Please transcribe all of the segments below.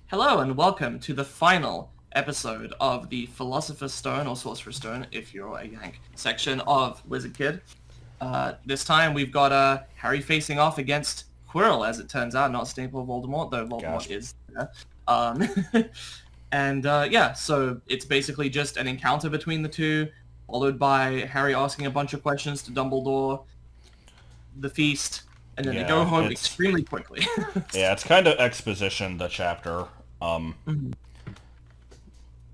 Hello and welcome to the final episode of the Philosopher's Stone, or Sorcerer's Stone, if you're a Yank, section of Wizard Kid. This time we've got Harry facing off against Quirrell, as it turns out, not Snape or Voldemort, though Voldemort is there. So it's basically just an encounter between the two, followed by Harry asking a bunch of questions to Dumbledore, the feast, and then they go home extremely quickly. Yeah, it's kind of exposition, the chapter.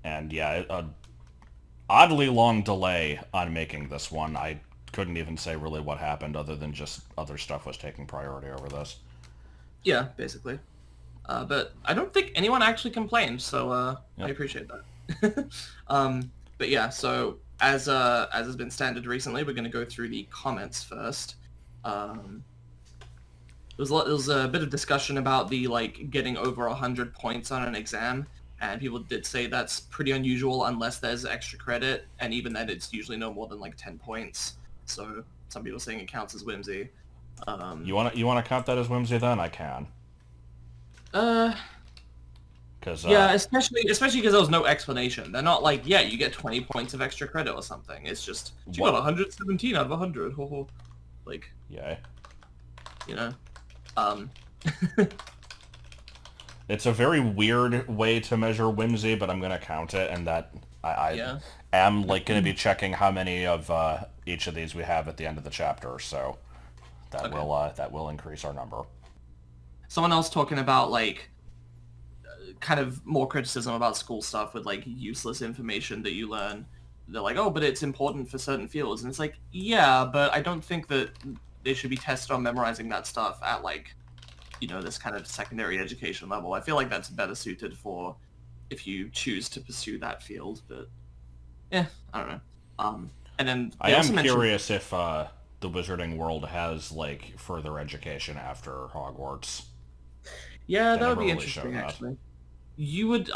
And yeah, oddly long delay on making this one. I couldn't even say really what happened other than just other stuff was taking priority over this. Yeah, basically. But I don't think anyone actually complained, so I appreciate that. But yeah, so as has been standard recently, we're going to go through the comments first. There was a bit of discussion about the getting over 100 points on an exam, and people did say that's pretty unusual unless there's extra credit, and even then it's usually no more than 10 points. So some people are saying it counts as whimsy. You want to count that as whimsy then? I can. Yeah, especially because there was no explanation. They're not like, yeah, you get 20 points of extra credit or something. It's just you got 117 out of 100. Yeah. You know. It's a very weird way to measure whimsy, but I'm gonna count it, and that I am gonna be checking how many of each of these we have at the end of the chapter, so that will increase our number. Someone else talking about kind of more criticism about school stuff with useless information that you learn. They're like, oh, but it's important for certain fields, and it's like, yeah, but I don't think that they should be tested on memorizing that stuff at this kind of secondary education level. I feel like that's better suited for if you choose to pursue that field, but yeah, I don't know. And then I am curious if the Wizarding world has further education after Hogwarts. Yeah, that would be interesting actually.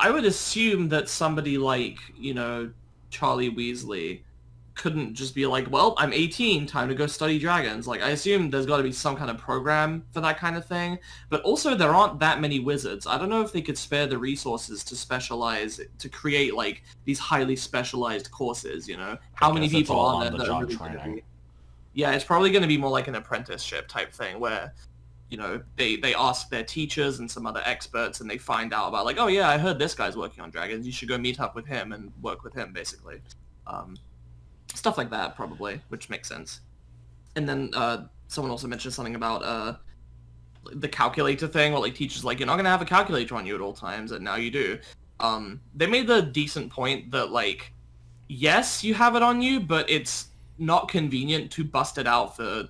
I would assume that somebody Charlie Weasley couldn't just be like, well, I'm 18, time to go study dragons. I assume there's got to be some kind of program for that kind of thing. But also, there aren't that many wizards. I don't know if they could spare the resources to specialize, to create, these highly specialized courses, How many people are there that are really going to be... Yeah, it's probably going to be more like an apprenticeship type thing where, they ask their teachers and some other experts and they find out about, oh yeah, I heard this guy's working on dragons. You should go meet up with him and work with him, basically. Stuff like that, probably, which makes sense. And then someone also mentioned something about the calculator thing, where teachers you're not going to have a calculator on you at all times, and now you do. They made the decent point that, yes, you have it on you, but it's not convenient to bust it out for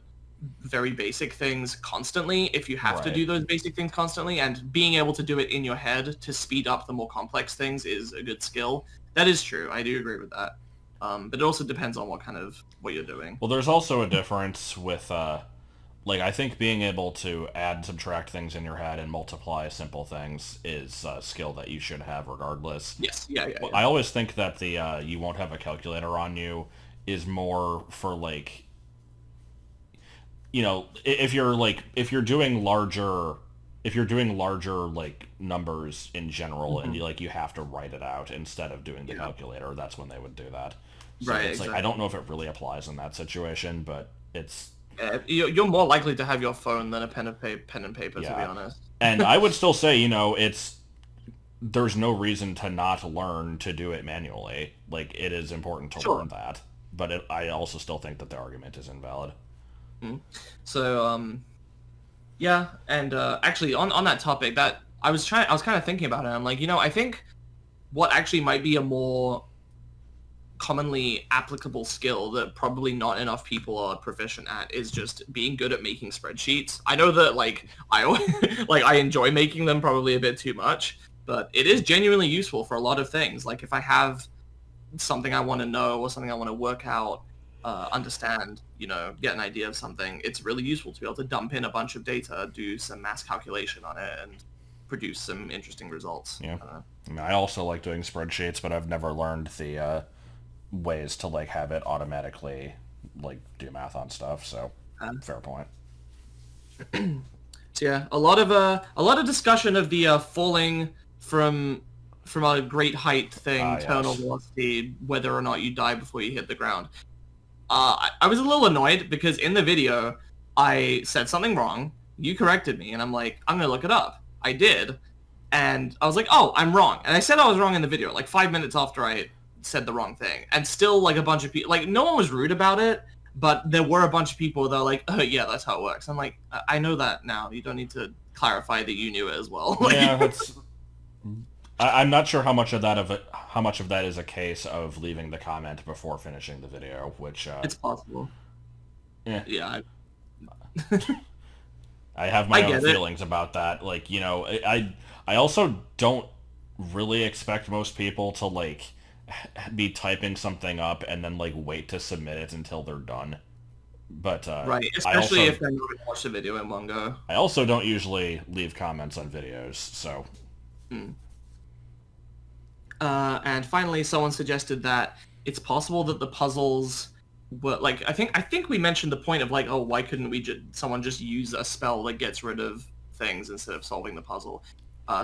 very basic things constantly if you have to do those basic things constantly, and being able to do it in your head to speed up the more complex things is a good skill. That is true. I do agree with that. But it also depends on what you're doing. Well, there's also a difference with, I think being able to add, subtract things in your head and multiply simple things is a skill that you should have regardless. Yes, yeah. I always think that the, you won't have a calculator on you is more for, if you're doing larger numbers in general, and you have to write it out instead of doing the calculator, that's when they would do that. So right, it's exactly. I don't know if it really applies in that situation, but it's... You're more likely to have your phone than a pen and paper, to be honest. And I would still say, there's no reason to not learn to do it manually. It is important to learn that. But I also still think that the argument is invalid. Mm-hmm. So, yeah, and actually, on that topic, that I was kind of thinking about it. I'm like, I think what actually might be a more commonly applicable skill that probably not enough people are proficient at is just being good at making spreadsheets. I know that I enjoy making them probably a bit too much, but it is genuinely useful for a lot of things. If I have something I want to know or something I want to work out, understand, get an idea of something, it's really useful to be able to dump in a bunch of data, do some mass calculation on it, and produce some interesting results. Yeah. I also like doing spreadsheets, but I've never learned the ways to have it automatically do math on stuff, so fair point. So yeah, a lot of discussion of the falling from a great height thing, terminal Yes. velocity, whether or not you die before you hit the ground. I was a little annoyed because in the video, I said something wrong. You corrected me, and I'm like, I'm gonna look it up. I did, and I was like, oh, I'm wrong. And I said I was wrong in the video, like 5 minutes after I said the wrong thing. And still, like, a bunch of people, like, no one was rude about it, but there were a bunch of people that are like, oh, yeah, that's how it works. I'm like, I know that now. You don't need to clarify that you knew it as well. Like, Yeah, that's... I'm not sure how much of that is a case of leaving the comment before finishing the video, which it's possible. Yeah. I have my own feelings about that. Like, you know, I also don't really expect most people to, like, be typing something up and then, like, wait to submit it until they're done. But right, especially if they're not going to watch the video in one go. I also don't usually leave comments on videos, so... And finally, someone suggested that it's possible that the puzzles were like I think we mentioned the point of like, oh, why couldn't someone just use a spell that gets rid of things instead of solving the puzzle?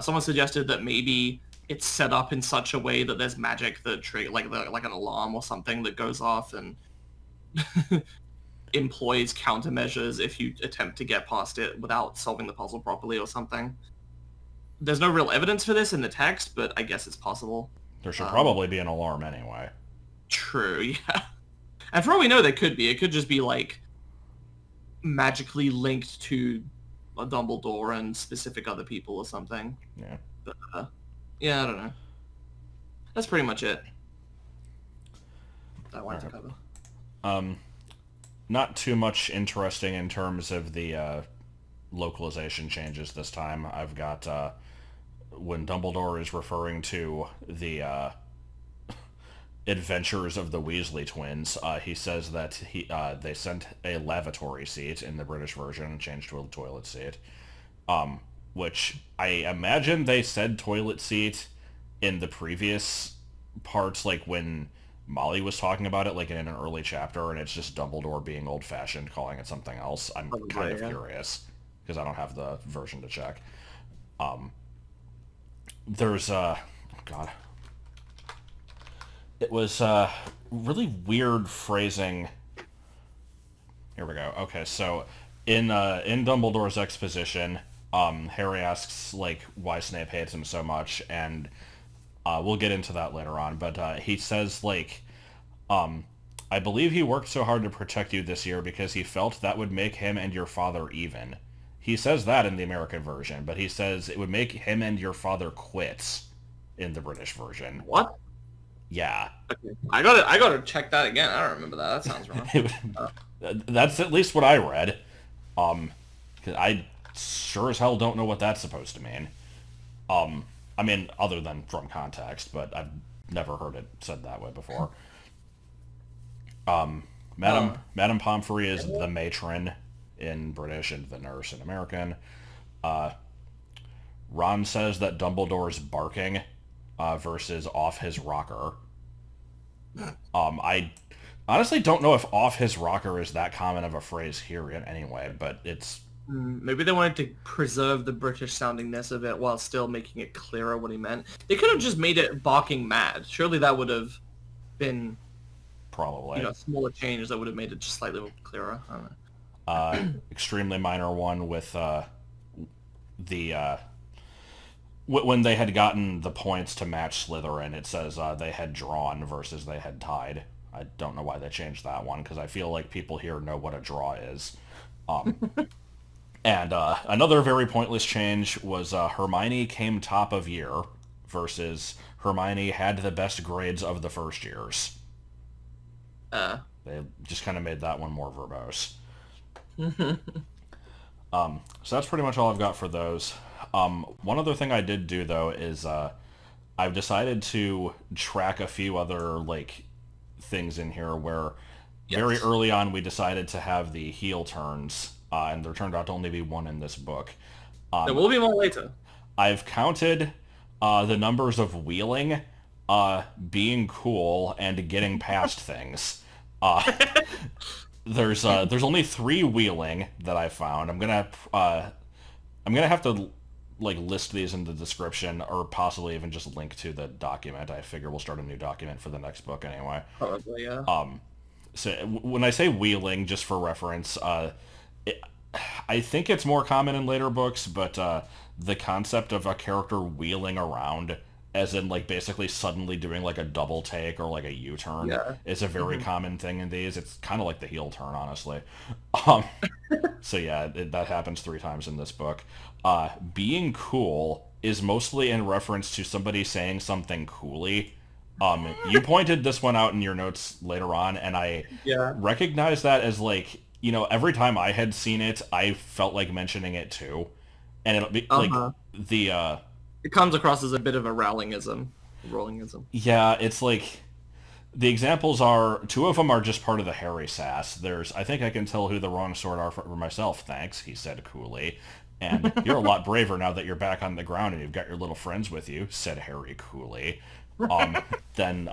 Someone suggested that maybe it's set up in such a way that there's magic that like an alarm or something that goes off and employs countermeasures if you attempt to get past it without solving the puzzle properly or something. There's no real evidence for this in the text, but I guess it's possible. There should probably be an alarm anyway. True, yeah. And for all we know, there could be. It could just be, like, magically linked to a Dumbledore and specific other people or something. Yeah. But, yeah, I don't know. That's pretty much it that I wanted to cover. Not too much interesting in terms of the localization changes this time. I've got... when Dumbledore is referring to the adventures of the Weasley twins, he says that they sent a lavatory seat in the British version and changed to a toilet seat, which I imagine they said toilet seat in the previous parts, like when Molly was talking about it, like in an early chapter, and it's just Dumbledore being old-fashioned, calling it something else. I'm kind of curious, because I don't have the version to check. There's God, it was really weird phrasing. Here we go. Okay, so in Dumbledore's exposition, Harry asks like why Snape hates him so much, and we'll get into that later on. But he says like, I believe he worked so hard to protect you this year because he felt that would make him and your father even. He says that in the American version, but he says it would make him and your father quits in the British version. What? Yeah. Okay. I gotta check that again. I don't remember that. That sounds wrong. That's at least what I read. 'Cause I sure as hell don't know what that's supposed to mean. I mean, other than from context, but I've never heard it said that way before. Madame Pomfrey is the matron in British and the nurse in American. Ron says that Dumbledore's barking versus off his rocker. I honestly don't know if off his rocker is that common of a phrase here in anyway, but it's... Maybe they wanted to preserve the British soundingness of it while still making it clearer what he meant. They could have just made it barking mad. Surely that would have been... Probably. You know, a smaller change that would have made it just slightly clearer. I don't know. Extremely minor one with when they had gotten the points to match Slytherin, it says they had drawn versus they had tied. I don't know why they changed that one, because I feel like people here know what a draw is. And another very pointless change was Hermione came top of year versus Hermione had the best grades of the first years. They just kind of made that one more verbose. So that's pretty much all I've got for those. One other thing I did do though is I've decided to track a few other like things in here where very early on we decided to have the heel turns, and there turned out to only be one in this book. There will be more later. I've counted the numbers of wheeling, being cool, and getting past things. There's only 3 wheeling that I found. I'm gonna have to like list these in the description, or possibly even just link to the document. I figure we'll start a new document for the next book anyway. Probably, yeah. So when I say wheeling, just for reference, I think it's more common in later books, but the concept of a character wheeling around, as in like basically suddenly doing like a double take or like a U-turn, is a very common thing in these. It's kind of like the heel turn, honestly. So yeah, that happens 3 times in this book. Being cool is mostly in reference to somebody saying something coolly. You pointed this one out in your notes later on, and I recognize that as like, every time I had seen it, I felt like mentioning it too. And it'll be like it comes across as a bit of a rollingism. Yeah, it's like the examples are 2 of them are just part of the Harry sass. I think I can tell who the wrong sort are for myself, thanks, he said coolly. And you're a lot braver now that you're back on the ground and you've got your little friends with you, said Harry coolly. Then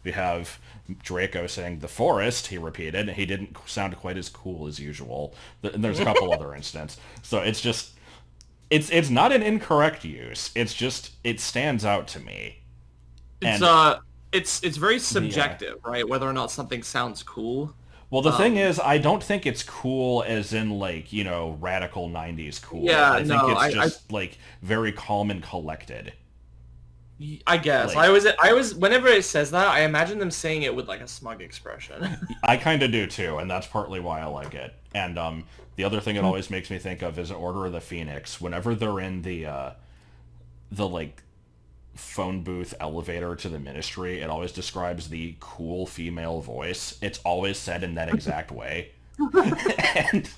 we have Draco saying the forest, he repeated. He didn't sound quite as cool as usual. And there's a couple other instances. So it's just, it's not an incorrect use. It's just, it stands out to me. It's very subjective, right? Whether or not something sounds cool. Well, the thing is, I don't think it's cool as in, like, radical 90s cool. Yeah, I think it's just, like, very calm and collected. I guess. Like, I was whenever it says that, I imagine them saying it with, like, a smug expression. I kind of do, too, and that's partly why I like it. And the other thing it always makes me think of is Order of the Phoenix. Whenever they're in the like, phone booth elevator to the ministry, it always describes the cool female voice. It's always said in that exact way. And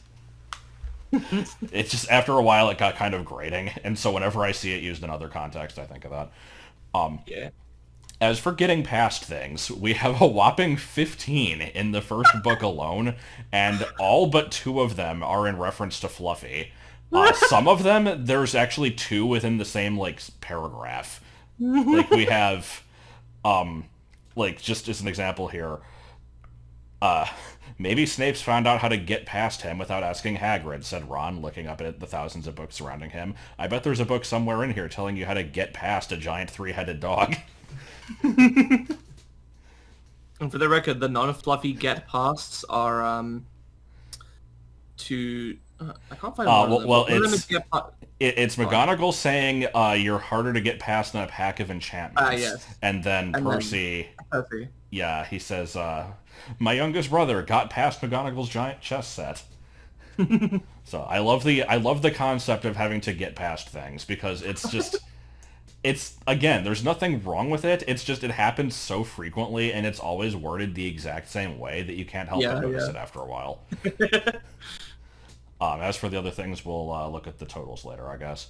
it's just, after a while, it got kind of grating. And so whenever I see it used in other contexts, I think of that. As for getting past things, we have a whopping 15 in the first book alone, and all but 2 of them are in reference to Fluffy. Some of them, there's actually 2 within the same, like, paragraph. Like, we have, like, just as an example here, maybe Snape's found out how to get past him without asking Hagrid, said Ron, looking up at the thousands of books surrounding him. I bet there's a book somewhere in here telling you how to get past a giant 3-headed dog. And for the record, the non-fluffy get pasts are, I can't find it's McGonagall saying you're harder to get past than a pack of enchantments. Yes. And then Percy. Yeah, he says, my youngest brother got past McGonagall's giant chess set. So I love the concept of having to get past things, because it's just again, there's nothing wrong with it. It's just, it happens so frequently, and it's always worded the exact same way that you can't help but notice it after a while. As for the other things, we'll look at the totals later, I guess.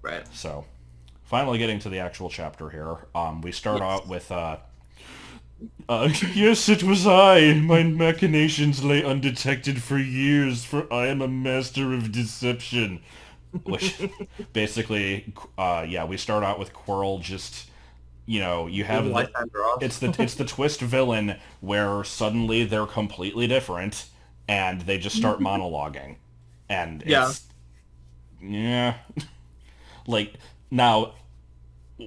Right. So, finally getting to the actual chapter here. We start out with, yes, it was I. My machinations lay undetected for years, for I am a master of deception. Which, basically, we start out with Quirrell just, you have it's the twist villain where suddenly they're completely different, and they just start monologuing. And it's... Yeah. Like, now,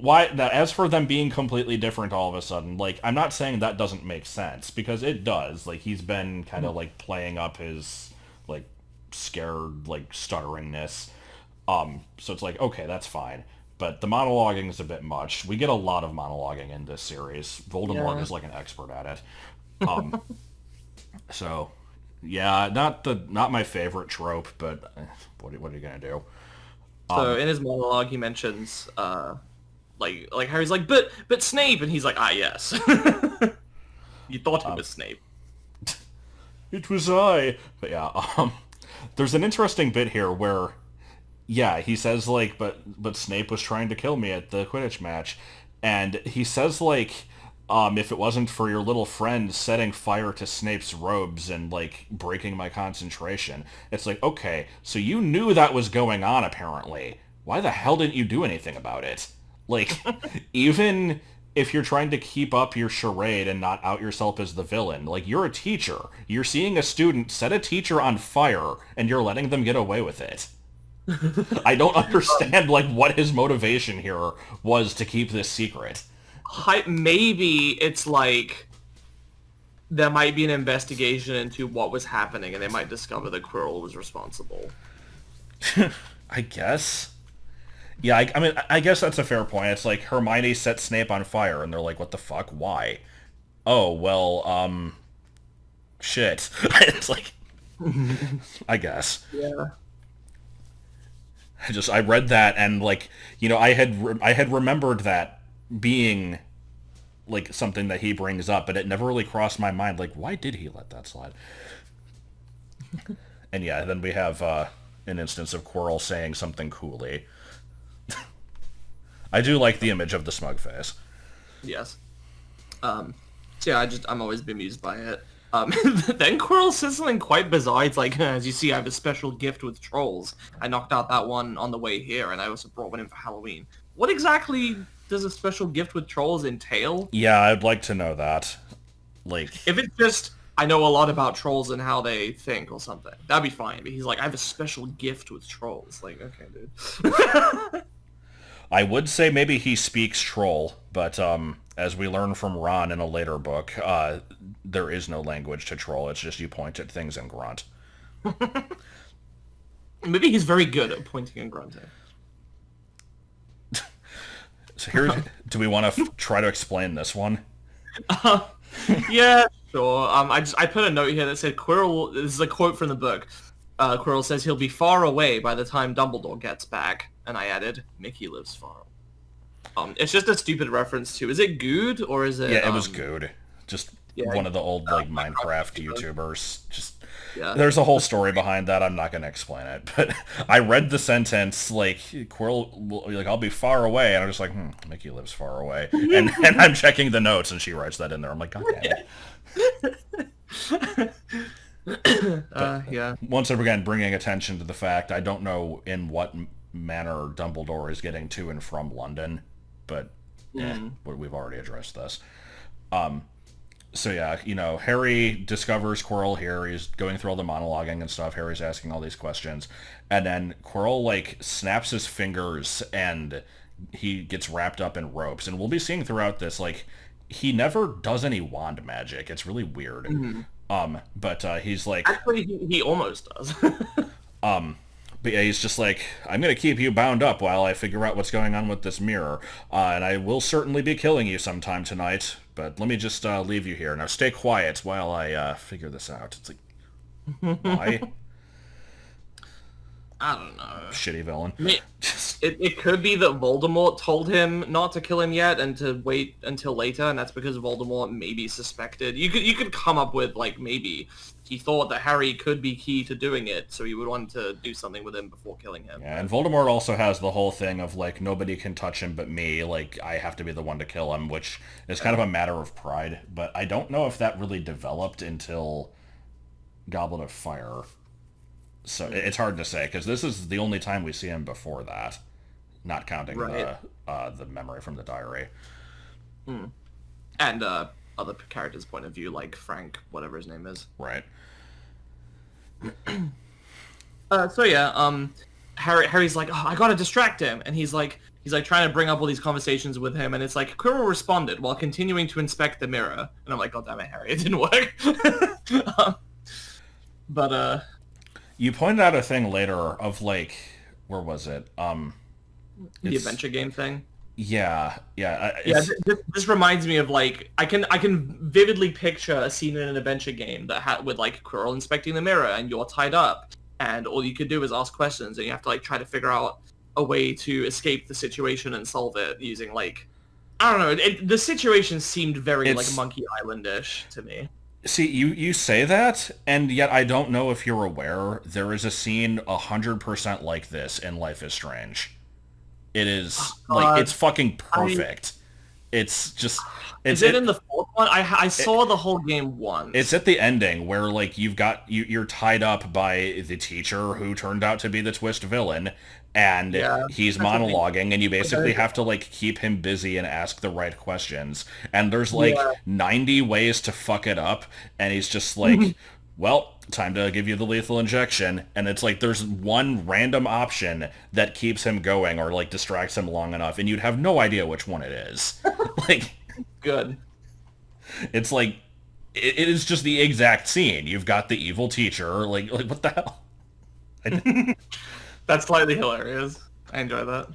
as for them being completely different all of a sudden, like, I'm not saying that doesn't make sense, because it does. Like, he's been kind of, like, playing up his, like, scared, like, stutteringness. So it's like, okay, that's fine. But the monologuing is a bit much. We get a lot of monologuing in this series. Voldemort is, like, an expert at it. So... Yeah, not my favorite trope, but what are you gonna do? So in his monologue, he mentions, like Harry's like, but Snape, and he's like, yes. You thought it was Snape. It was I. But yeah, there's an interesting bit here where, he says like, but Snape was trying to kill me at the Quidditch match, and he says like, if it wasn't for your little friend setting fire to Snape's robes and, like, breaking my concentration. It's like, okay, so you knew that was going on, apparently. Why the hell didn't you do anything about it? Like, even if you're trying to keep up your charade and not out yourself as the villain, like, you're a teacher. You're seeing a student set a teacher on fire, and you're letting them get away with it. I don't understand, like, what his motivation here was to keep this secret. Maybe it's like there might be an investigation into what was happening, and they might discover that Quirrell was responsible. I guess. Yeah, I mean, I guess that's a fair point. It's like Hermione set Snape on fire, and they're like, what the fuck? Why? Oh, well, shit. It's like, I guess. Yeah. I read that, and, like, you know, I had remembered that being, like, something that he brings up, but it never really crossed my mind, like, why did he let that slide? And yeah, then we have an instance of Quirrell saying something coolly. I do like the image of the smug face. Yes. So yeah, I'm always bemused by it. Then Quirrell says something quite bizarre. It's like, as you see, I have a special gift with trolls. I knocked out that one on the way here, and I also brought one in for Halloween. What exactly does a special gift with trolls entail? Yeah, I'd like to know that. Like, if it's just, I know a lot about trolls and how they think or something, that'd be fine. But he's like, I have a special gift with trolls. Like, okay, dude. I would say maybe he speaks troll, but as we learn from Ron in a later book, there is no language to troll. It's just you point at things and grunt. Maybe he's very good at pointing and grunting. So here's, do we want to try to explain this one? Yeah, sure. I put a note here that said Quirrell. This is a quote from the book. Quirrell says he'll be far away by the time Dumbledore gets back, and I added, Mickey lives far. It's just a stupid reference to. Is it Good or is it? Yeah, it was Good. Just one of the old like Minecraft YouTubers. Just there's a whole story behind that. I'm not going to explain it, but I read the sentence like Quirrell, like I'll be far away, and I'm just like, Mickey lives far away, and I'm checking the notes, and she writes that in there. I'm like, God damn it. Yeah. Once again, bringing attention to the fact I don't know in what manner Dumbledore is getting to and from London, but we've already addressed this. So yeah, you know, Harry discovers Quirrell here. He's going through all the monologuing and stuff. Harry's asking all these questions, and then Quirrell like snaps his fingers and he gets wrapped up in ropes. And we'll be seeing throughout this like he never does any wand magic. It's really weird. But he's like... Actually, he almost does. But yeah, he's just like, I'm going to keep you bound up while I figure out what's going on with this mirror. And I will certainly be killing you sometime tonight. But let me just leave you here. Now stay quiet while I figure this out. It's like, why? I don't know. Shitty villain. I mean, it could be that Voldemort told him not to kill him yet and to wait until later, and that's because Voldemort maybe suspected. You could come up with like maybe he thought that Harry could be key to doing it, so he would want to do something with him before killing him. Yeah, and Voldemort also has the whole thing of like nobody can touch him but me. Like I have to be the one to kill him, which is kind of a matter of pride. But I don't know if that really developed until Goblet of Fire. So it's hard to say, because this is the only time we see him before that, not counting the memory from the diary. And other characters' point of view, like Frank, whatever his name is. Right. So yeah, Harry's like, oh, I gotta distract him, and he's like trying to bring up all these conversations with him, and it's like Quirrell responded while continuing to inspect the mirror, and I'm like, God damn it, Harry, it didn't work. But you pointed out a thing later of like, where was it? The adventure game thing. Yeah. This reminds me of like I can vividly picture a scene in an adventure game that with like Quirrell inspecting the mirror and you're tied up and all you could do is ask questions and you have to like try to figure out a way to escape the situation and solve it using like I don't know. The situation seemed very like Monkey Island-ish to me. See, you say that, and yet I don't know if you're aware, there is a scene 100% like this in Life is Strange. It is, like, it's fucking perfect. It's just... Is it in the fourth one? I saw the whole game once. It's at the ending, where, like, you're tied up by the teacher who turned out to be the twist villain, and he's monologuing, and you basically have to, like, keep him busy and ask the right questions. And there's, like, 90 ways to fuck it up, and he's just like, well, time to give you the lethal injection. And it's like there's one random option that keeps him going or like distracts him long enough, and you'd have no idea which one it is. Like, Good. it's like, it is just the exact scene. You've got the evil teacher, like what the hell? That's slightly hilarious. I enjoy that.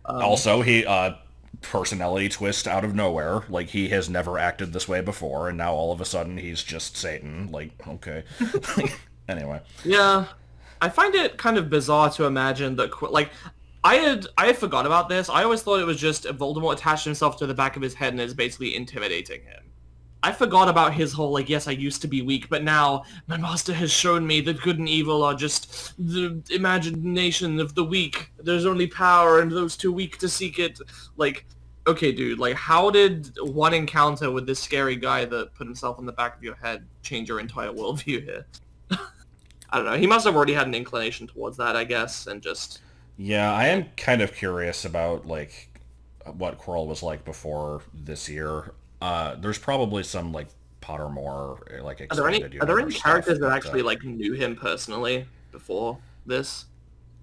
Also, he personality twist out of nowhere. Like, he has never acted this way before, and now all of a sudden he's just Satan. Like, okay. Anyway. Yeah, I find it kind of bizarre to imagine that, like, I had forgot about this. I always thought it was just Voldemort attached himself to the back of his head and is basically intimidating him. I forgot about his whole, like, yes, I used to be weak, but now my master has shown me that good and evil are just the imagination of the weak. There's only power and those too weak to seek it. Like, okay, dude, like, how did one encounter with this scary guy that put himself on the back of your head change your entire worldview here? I don't know. He must have already had an inclination towards that, I guess, and just... Yeah, I am kind of curious about, like, what Quirrell was like before this year. There's probably some, like, Pottermore, like, extended Are there any characters that but, actually, like, knew him personally before this?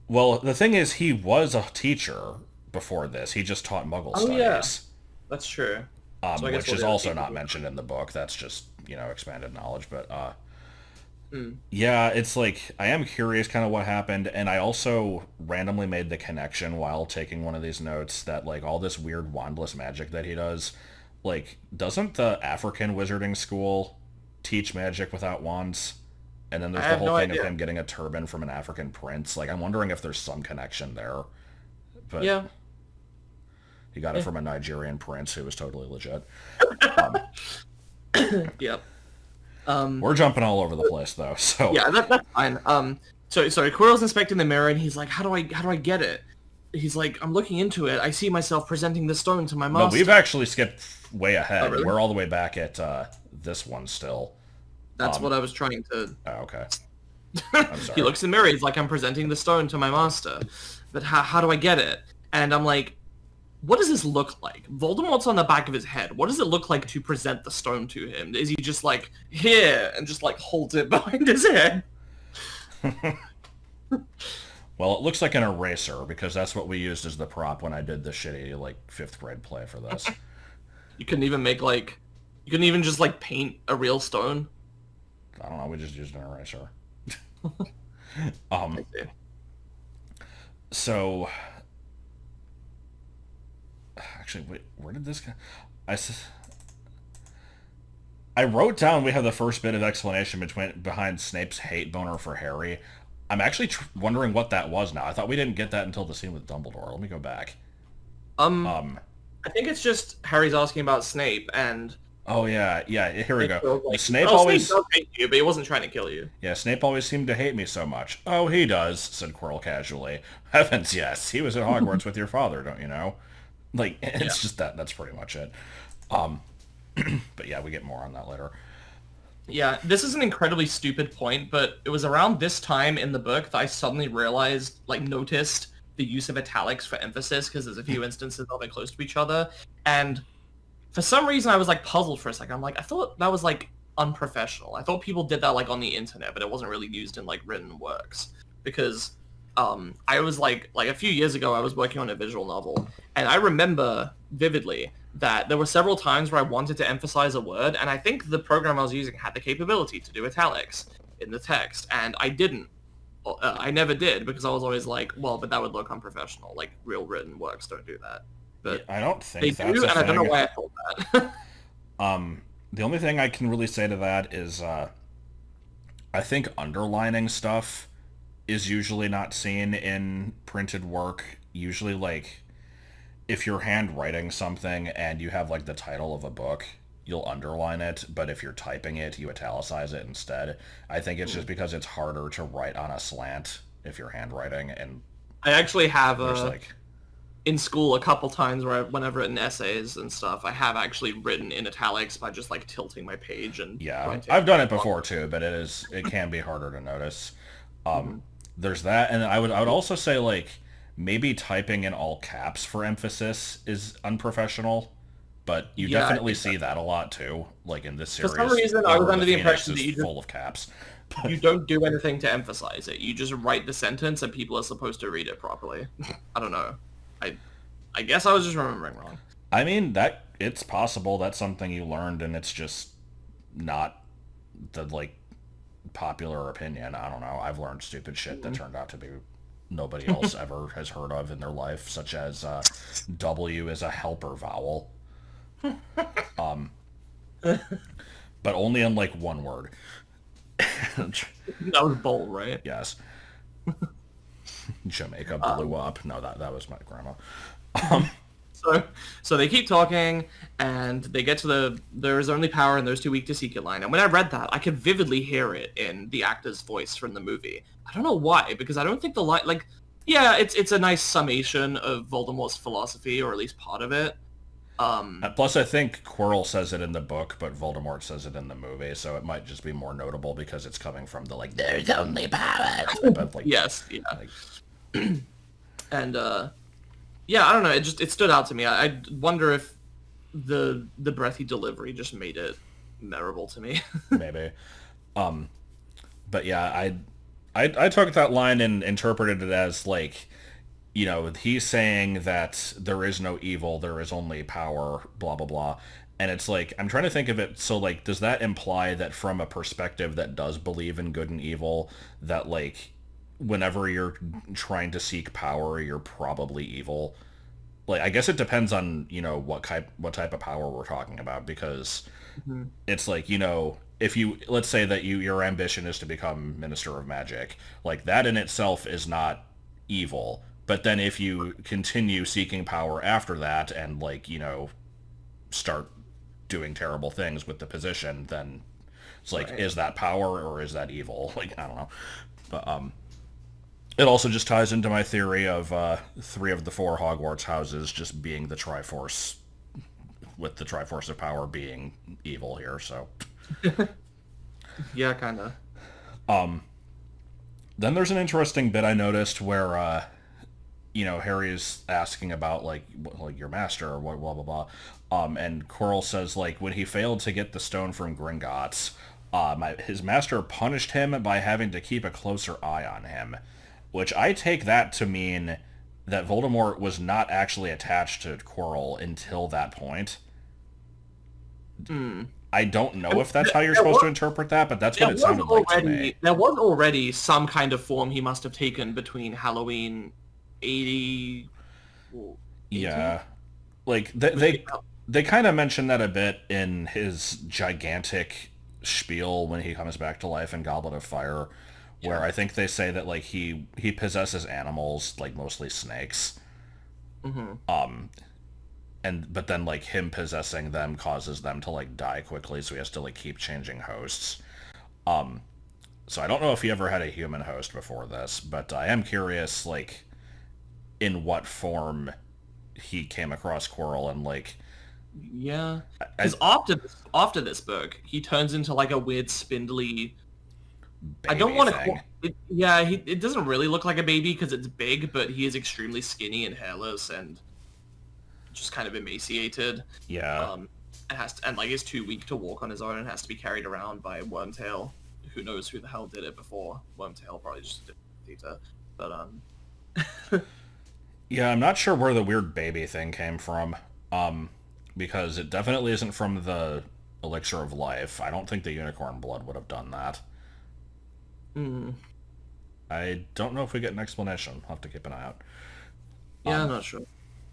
Well, the thing is, he was a teacher before this. He just taught Muggle studies. Yeah. That's true. So which is also not mentioned in the book. That's just, expanded knowledge. But, yeah, it's like, I am curious kind of what happened, and I also randomly made the connection while taking one of these notes that, like, all this weird wandless magic that he does, like, doesn't the African wizarding school teach magic without wands? And then there's the whole thing of him getting a turban from an African prince. Like, I'm wondering if there's some connection there. But yeah. He got it from a Nigerian prince who was totally legit. Yep. We're jumping all over the place, though. So yeah, that's fine. Sorry, Quirrell's inspecting the mirror, and he's like, "How do I get it?" He's like, "I'm looking into it. I see myself presenting the stone to my master." No, we've actually skipped way ahead. Oh, really? We're all the way back at this one still. That's what I was trying to... Oh, okay. I'm sorry. He looks in the mirror. He's like, "I'm presenting the stone to my master, but how do I get it?" And I'm like, what does this look like? Voldemort's on the back of his head. What does it look like to present the stone to him? Is he just like, here, and just like holds it behind his head? Well, it looks like an eraser, because that's what we used as the prop when I did the shitty, like, 5th grade play for this. You couldn't even just like paint a real stone? I don't know, we just used an eraser. So... Actually, wait, where did this go? I wrote down we have the first bit of explanation behind Snape's hate boner for Harry. I'm actually wondering what that was now. I thought we didn't get that until the scene with Dumbledore. Let me go back. I think it's just Harry's asking about Snape, and... Oh, yeah, here we go. Like, Snape always... Snape does hate you, but he wasn't trying to kill you. Yeah, Snape always seemed to hate me so much. Oh, he does, said Quirrell casually. Heavens, yes. He was at Hogwarts with your father, don't you know? Like, it's just that. That's pretty much it. But yeah, we get more on that later. Yeah, this is an incredibly stupid point, but it was around this time in the book that I suddenly realized, like, noticed the use of italics for emphasis, because there's a few instances that they're close to each other, and for some reason I was, like, puzzled for a second. I'm like, I thought that was, like, unprofessional. I thought people did that, like, on the internet, but it wasn't really used in, like, written works, because... I was like a few years ago, I was working on a visual novel, and I remember vividly that there were several times where I wanted to emphasize a word, and I think the program I was using had the capability to do italics in the text, and I didn't. I never did, because I was always like, well, but that would look unprofessional. Like, real written works don't do that. But I don't think they that's do, and a thing. I don't know why I thought that. The only thing I can really say to that is, I think underlining stuff is usually not seen in printed work. Usually, like, if you're handwriting something and you have, like, the title of a book, you'll underline it, but if you're typing it, you italicize it instead. I think it's just because it's harder to write on a slant if you're handwriting, and... I actually have, like... in school a couple times when I've written essays and stuff, I have actually written in italics by just, like, tilting my page and... Yeah, I've done it before, too, but it can be harder to notice. There's that, and I would also say, like, maybe typing in all caps for emphasis is unprofessional, but you definitely see that a lot too, like in this series. For some reason, I was under the impression that full of caps. You don't do anything to emphasize it. You just write the sentence and people are supposed to read it properly. I don't know. I guess I was just remembering wrong. I mean, it's possible that's something you learned and it's just not the, like, popular opinion. I don't know. I've learned stupid shit that turned out to be nobody else ever has heard of in their life, such as W is a helper vowel. But only in, like, one word. That was bold, right? Yes. Jamaica blew up. No, that was my grandma. So they keep talking, and they get to there is only power and those too weak to seek it line. And when I read that, I could vividly hear it in the actor's voice from the movie. I don't know why, because I don't think the line, like, yeah, it's a nice summation of Voldemort's philosophy, or at least part of it. Plus, I think Quirrell says it in the book, but Voldemort says it in the movie, so it might just be more notable because it's coming from the, like, there's only power. But, like, yes, yeah. Like, and, yeah, I don't know. It stood out to me. I wonder if the breathy delivery just made it memorable to me. Maybe. But yeah, I took that line and interpreted it as, like, you know, he's saying that there is no evil, there is only power, blah, blah, blah. And it's like, I'm trying to think of it, so, like, does that imply that from a perspective that does believe in good and evil, that, like, whenever you're trying to seek power, you're probably evil? Like, I guess it depends on, you know, what type of power we're talking about, because it's like, you know, if you, let's say that your ambition is to become Minister of Magic, like, that in itself is not evil. But then if you continue seeking power after that and, like, you know, start doing terrible things with the position, then it's like, is that power or is that evil? Like, I don't know. But it also just ties into my theory of 3 of the 4 Hogwarts houses just being the Triforce, with the Triforce of power being evil here, so. Yeah, kind of. Then there's an interesting bit I noticed where, you know, Harry's asking about, like your master, or what, blah, blah, blah. And Quirrell says, like, when he failed to get the stone from Gringotts, his master punished him by having to keep a closer eye on him. Which I take that to mean that Voldemort was not actually attached to Quirrell until that point. I don't know if that's how you're supposed to interpret that, but that's what it sounded like to me. There was already some kind of form he must have taken between Halloween 80... Yeah. Like, they kind of mention that a bit in his gigantic spiel when he comes back to life in Goblet of Fire, where I think they say that, like, he possesses animals, like, mostly snakes. But then, like, him possessing them causes them to, like, die quickly, so he has to, like, keep changing hosts. So I don't know if he ever had a human host before this, but I am curious, like, in what form he came across Quirrell, and, like... Yeah. Because after this book, he turns into, like, a weird spindly... I don't want to... it doesn't really look like a baby because it's big, but he is extremely skinny and hairless and just kind of emaciated. Yeah. And like is too weak to walk on his own and has to be carried around by Wormtail. Who knows who the hell did it before? Wormtail probably just did it. But yeah, I'm not sure where the weird baby thing came from. Because it definitely isn't from the Elixir of Life. I don't think the unicorn blood would have done that. I don't know if we get an explanation. I'll have to keep an eye out. Yeah, I'm not sure.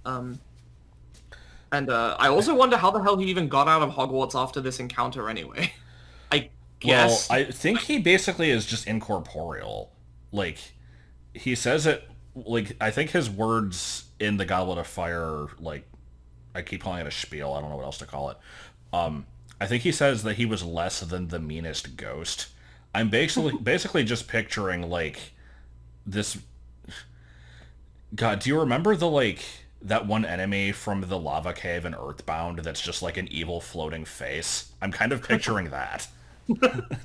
And I also wonder how the hell he even got out of Hogwarts after this encounter anyway. I guess... Well, I think he basically is just incorporeal. Like, he says it... Like, I think his words in the Goblet of Fire, like, I keep calling it a spiel. I don't know what else to call it. I think he says that he was less than the meanest ghost. I'm basically just picturing, like, this... God, do you remember the, like, that one enemy from the lava cave in Earthbound that's just, like, an evil floating face? I'm kind of picturing that.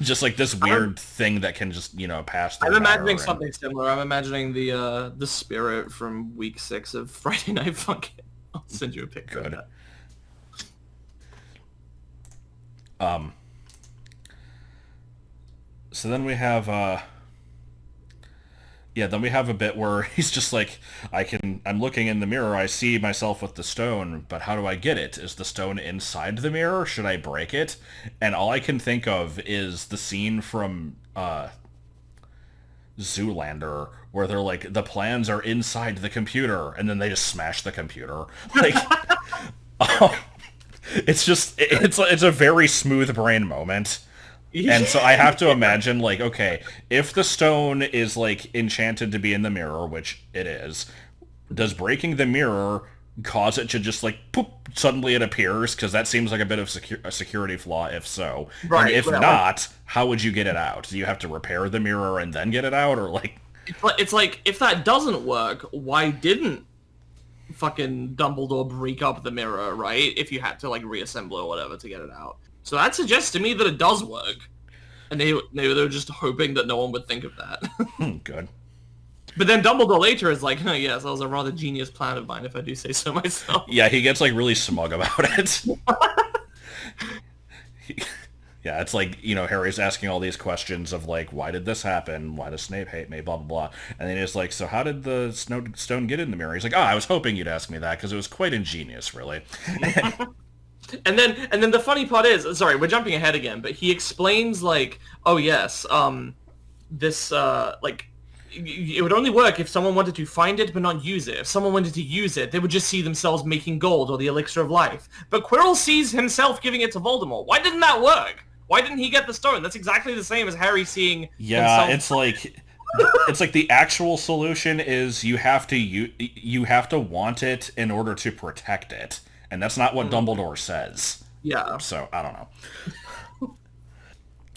Just, like, this weird thing that can just, you know, pass through. I'm imagining something similar. I'm imagining the spirit from week 6 of Friday Night Funkin'. I'll send you a picture of that. So then we have then we have a bit where he's just like, I'm looking in the mirror, I see myself with the stone, but how do I get it? Is the stone inside the mirror? Should I break it? And all I can think of is the scene from Zoolander, where they're like, the plans are inside the computer, and then they just smash the computer. Like, it's a very smooth brain moment. And so I have to imagine, like, okay, if the stone is, like, enchanted to be in the mirror, which it is, does breaking the mirror cause it to just, like, poop, suddenly it appears? Because that seems like a bit of a security flaw, if so. Right. And if not, how would you get it out? Do you have to repair the mirror and then get it out? Or, like... It's like, if that doesn't work, why didn't fucking Dumbledore break up the mirror, right? If you had to, like, reassemble it or whatever to get it out. So that suggests to me that it does work. And they were just hoping that no one would think of that. Good. But then Dumbledore later is like, oh, yes, that was a rather genius plan of mine, if I do say so myself. Yeah, he gets, like, really smug about it. Yeah, it's like, you know, Harry's asking all these questions of, like, why did this happen? Why does Snape hate me? Blah, blah, blah. And then he's like, so how did the stone get in the mirror? He's like, I was hoping you'd ask me that, because it was quite ingenious, really. And then the funny part is, sorry, we're jumping ahead again, but he explains, like, oh yes, this, like, it would only work if someone wanted to find it but not use it. If someone wanted to use it, they would just see themselves making gold or the elixir of life. But Quirrell sees himself giving it to Voldemort. Why didn't that work? Why didn't he get the stone? That's exactly the same as Harry seeing himself. It's like the actual solution is you have to want it in order to protect it. And that's not what Dumbledore says. Yeah. So, I don't know.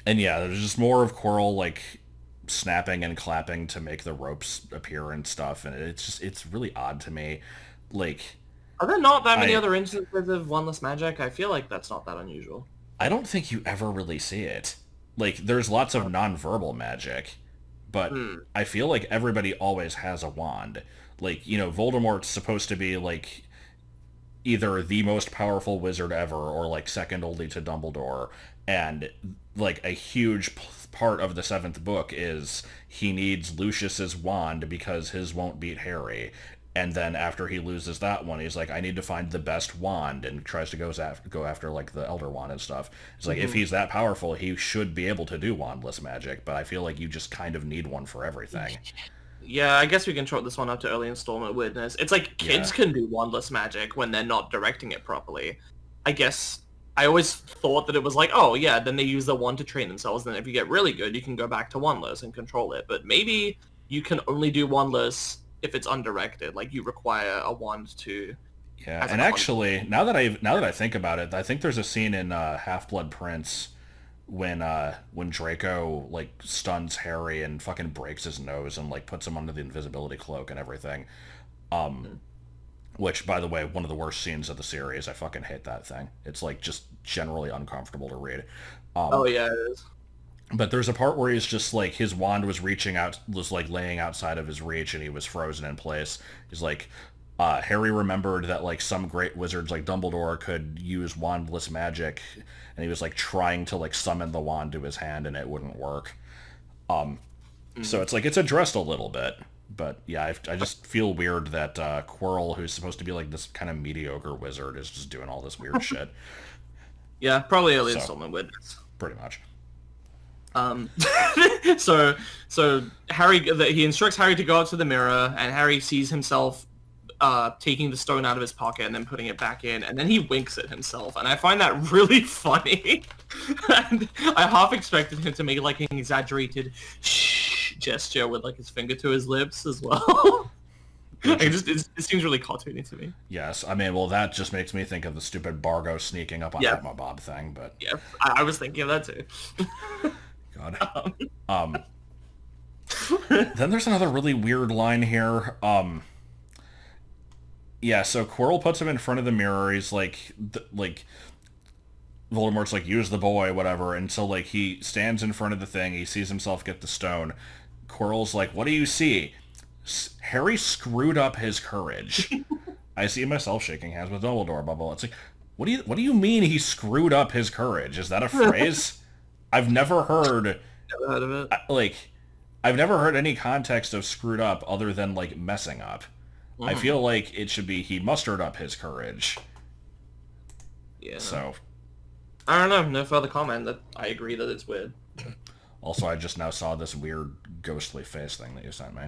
And yeah, there's just more of Quirrell, like, snapping and clapping to make the ropes appear and stuff. And it's really odd to me. Like... Are there not that many other instances of wandless magic? I feel like that's not that unusual. I don't think you ever really see it. Like, there's lots of non-verbal magic. But I feel like everybody always has a wand. Like, you know, Voldemort's supposed to be, like... either the most powerful wizard ever or, like, second only to Dumbledore. And, like, a huge part of the 7th book is he needs Lucius's wand because his won't beat Harry. And then after he loses that one, he's like, I need to find the best wand, and tries to go after, like, the Elder Wand and stuff. It's like, if he's that powerful, he should be able to do wandless magic, but I feel like you just kind of need one for everything. Yeah, I guess we can chalk this one up to early installment weirdness. It's like kids can do wandless magic when they're not directing it properly. I guess I always thought that it was like, oh yeah, then they use the wand to train themselves, and then if you get really good, you can go back to wandless and control it. But maybe you can only do wandless if it's undirected. Like, you require a wand to... Yeah, and actually, now that I think about it, I think there's a scene in Half-Blood Prince when Draco, like, stuns Harry and fucking breaks his nose and, like, puts him under the invisibility cloak and everything. Which, by the way, one of the worst scenes of the series. I fucking hate that thing. It's, like, just generally uncomfortable to read. Oh yeah, it is. But there's a part where he's just, like, his wand was like, laying outside of his reach, and he was frozen in place. He's like, Harry remembered that, like, some great wizards like Dumbledore could use wandless magic, and he was, like, trying to, like, summon the wand to his hand, and it wouldn't work. So it's, like, it's addressed a little bit. But, yeah, I just feel weird that Quirrell, who's supposed to be, like, this kind of mediocre wizard, is just doing all this weird shit. Yeah, probably early installment weirdness. Pretty much. So Harry, he instructs Harry to go out to the mirror, and Harry sees himself taking the stone out of his pocket and then putting it back in, and then he winks at himself, and I find that really funny. And I half expected him to make, like, an exaggerated shh gesture with, like, his finger to his lips as well. It seems really cartoony to me. Yes, I mean, well, that just makes me think of the stupid Bargo sneaking up on Emma Bob thing, but... Yeah, I was thinking of that too. God. Then there's another really weird line here. Yeah, so Quirrell puts him in front of the mirror. He's like, Voldemort's like, use the boy, whatever. And so, like, he stands in front of the thing. He sees himself get the stone. Quirrell's like, what do you see? Harry screwed up his courage. I see myself shaking hands with Dumbledore, blah, blah, blah. It's like, What do you mean he screwed up his courage? Is that a phrase? I've never heard... Never heard of it. I've never heard any context of screwed up other than, like, messing up. I feel like it should be he mustered up his courage. Yeah. So... I don't know. No further comment. That I agree that it's weird. Also, I just now saw this weird ghostly face thing that you sent me.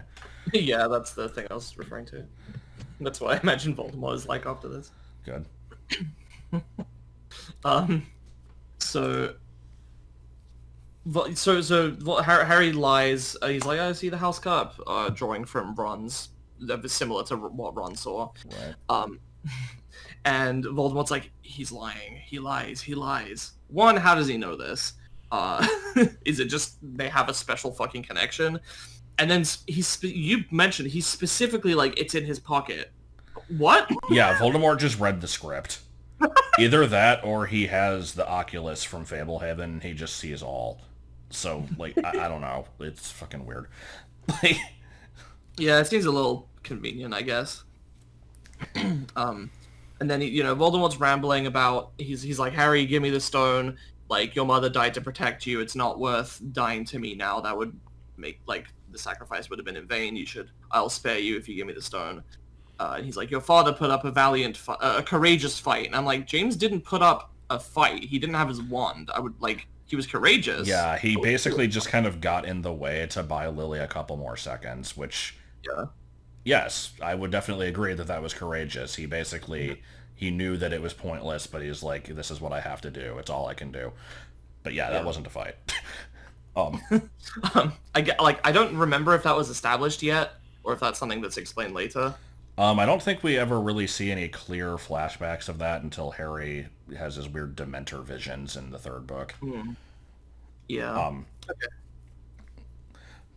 Yeah, that's the thing I was referring to. That's what I imagine Voldemort is like after this. Good. So Harry lies. He's like, I see the house cup, drawing from Ron's, similar to what Ron saw. Right. And Voldemort's like, he's lying. He lies. One, how does he know this? Is it just they have a special fucking connection? And then you mentioned he's specifically like, it's in his pocket. What? Yeah, Voldemort just read the script. Either that or he has the Oculus from Fablehaven. He just sees all. So, like, I don't know. It's fucking weird. Like, yeah, it seems a little convenient, I guess. And then, Voldemort's rambling about, he's like, Harry, give me the stone. Like, your mother died to protect you. It's not worth dying to me now. That would make, like, the sacrifice would have been in vain. I'll spare you if you give me the stone. And he's like, your father put up a courageous fight. And I'm like, James didn't put up a fight. He didn't have his wand. He was courageous. Yeah, he basically just kind of got in the way to buy Lily a couple more seconds, which... Yeah. Yes, I would definitely agree that was courageous. He basically... He knew that it was pointless, but he's like, this is what I have to do. It's all I can do. But yeah, that wasn't a fight. I don't remember if that was established yet, or if that's something that's explained later. I don't think we ever really see any clear flashbacks of that until Harry has his weird Dementor visions in the third book. Yeah. Okay.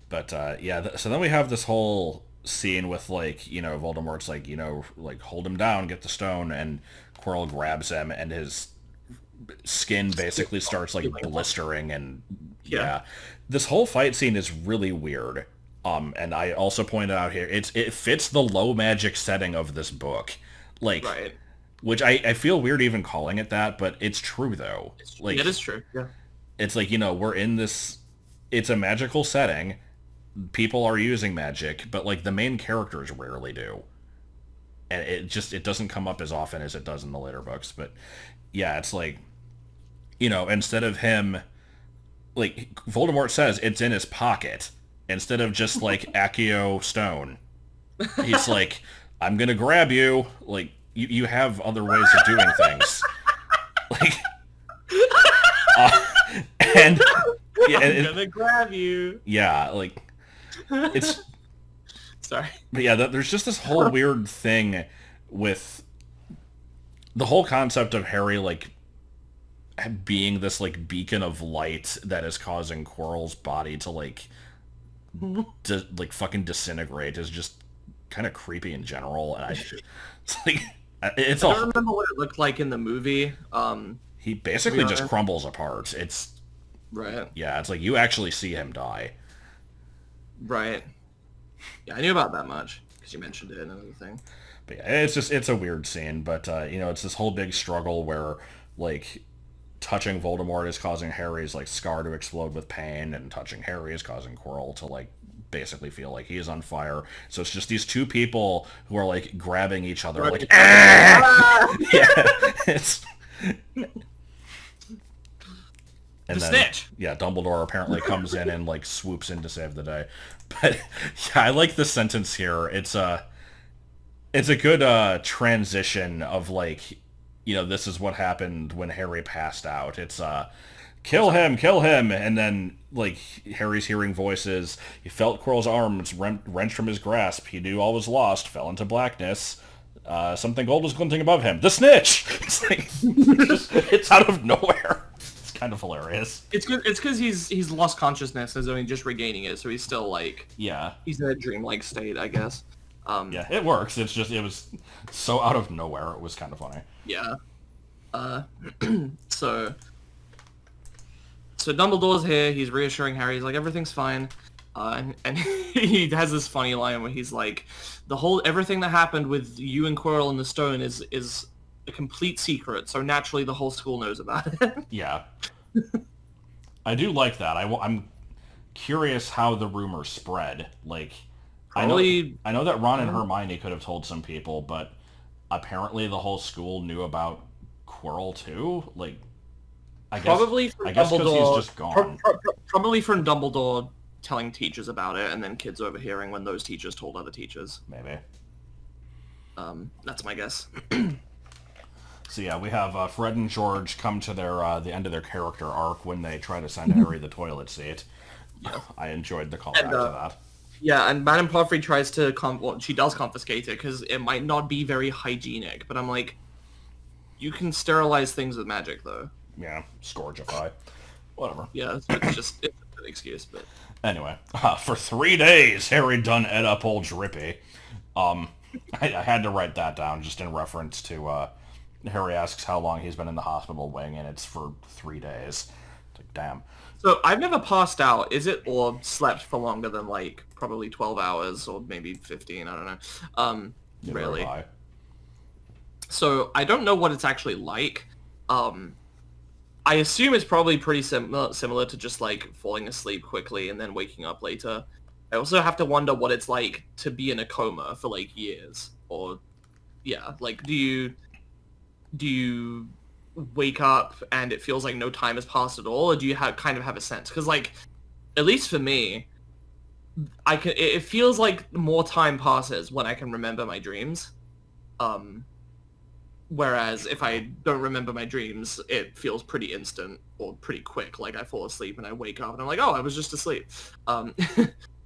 But, so then we have this whole scene with, like, Voldemort's like, like, hold him down, get the stone, and Quirrell grabs him, and his skin basically starts, like, blistering, and, yeah. This whole fight scene is really weird. And I also pointed out here, it fits the low magic setting of this book. Like, right. Which I feel weird even calling it that, but it's true, though. Like, it is true, yeah. It's like, we're in this... It's a magical setting. People are using magic, but, like, the main characters rarely do. And it doesn't come up as often as it does in the later books. But, yeah, it's like, instead of him... Like, Voldemort says it's in his pocket. Instead of just, like, Accio stone. He's like, I'm gonna grab you. Like, you have other ways of doing things. Like... and... Yeah, I'm gonna grab you. Yeah, like... It's... Sorry. But yeah, there's just this whole weird thing with... The whole concept of Harry, like, being this, like, beacon of light that is causing Quirrell's body to, like... fucking disintegrate is just kind of creepy in general, and I don't remember what it looked like in the movie. He basically just crumbles apart. It's right. Yeah, it's like you actually see him die. Right. Yeah, I knew about that much because you mentioned it and everything. But yeah, it's a weird scene, but it's this whole big struggle where, like, touching Voldemort is causing Harry's, like, scar to explode with pain, and touching Harry is causing Quirrell to, like, basically feel like he is on fire. So it's just these two people who are, like, grabbing each other, like, ah! Yeah, it's... And the Snitch! Yeah, Dumbledore apparently comes in and, like, swoops in to save the day. But, yeah, I like this sentence here. It's a good transition of, like... this is what happened when Harry passed out. It's, kill him, and then, like, Harry's hearing voices. He felt Quirrell's arms wrenched from his grasp. He knew all was lost, fell into blackness. Something gold was glinting above him. The Snitch! It's like, it's out of nowhere. It's kind of hilarious. It's because he's lost consciousness, and so he's just regaining it, so he's still, like... Yeah. He's in a dreamlike state, I guess. Yeah, it works. It's just, it was so out of nowhere. It was kind of funny. Yeah. So Dumbledore's here. He's reassuring Harry. He's like, everything's fine. And he has this funny line where he's like, everything that happened with you and Quirrell and the stone is a complete secret, so naturally the whole school knows about it. Yeah. I do like that. I'm curious how the rumor spread. Like, Probably, I know that Ron and Hermione could have told some people, but apparently the whole school knew about Quirrell too. Like, I guess because he's just gone. Probably from Dumbledore telling teachers about it, and then kids overhearing when those teachers told other teachers. Maybe. That's my guess. So yeah, we have Fred and George come to their the end of their character arc when they try to send Harry the toilet seat. Yeah. I enjoyed the callback to that. Yeah, and Madame Pomfrey tries to she does confiscate it because it might not be very hygienic. But I'm like, you can sterilize things with magic, though. Yeah, scourgify, whatever. Yeah, it's an excuse, but anyway, for 3 days, Harry done ed up old Drippy. I had to write that down just in reference to Harry asks how long he's been in the hospital wing, and it's for 3 days. It's like, damn. So I've never passed out, is it, or slept for longer than like probably 12 hours or maybe 15, I don't know. Really. So I don't know what it's actually like. I assume it's probably pretty similar to just like falling asleep quickly and then waking up later. I also have to wonder what it's like to be in a coma for like years, or yeah, like do you wake up and it feels like no time has passed at all, or do you kind of have a sense? Because like, at least for me, it feels like more time passes when I can remember my dreams. Whereas if I don't remember my dreams, it feels pretty instant or pretty quick. Like I fall asleep and I wake up and I'm like, oh, I was just asleep.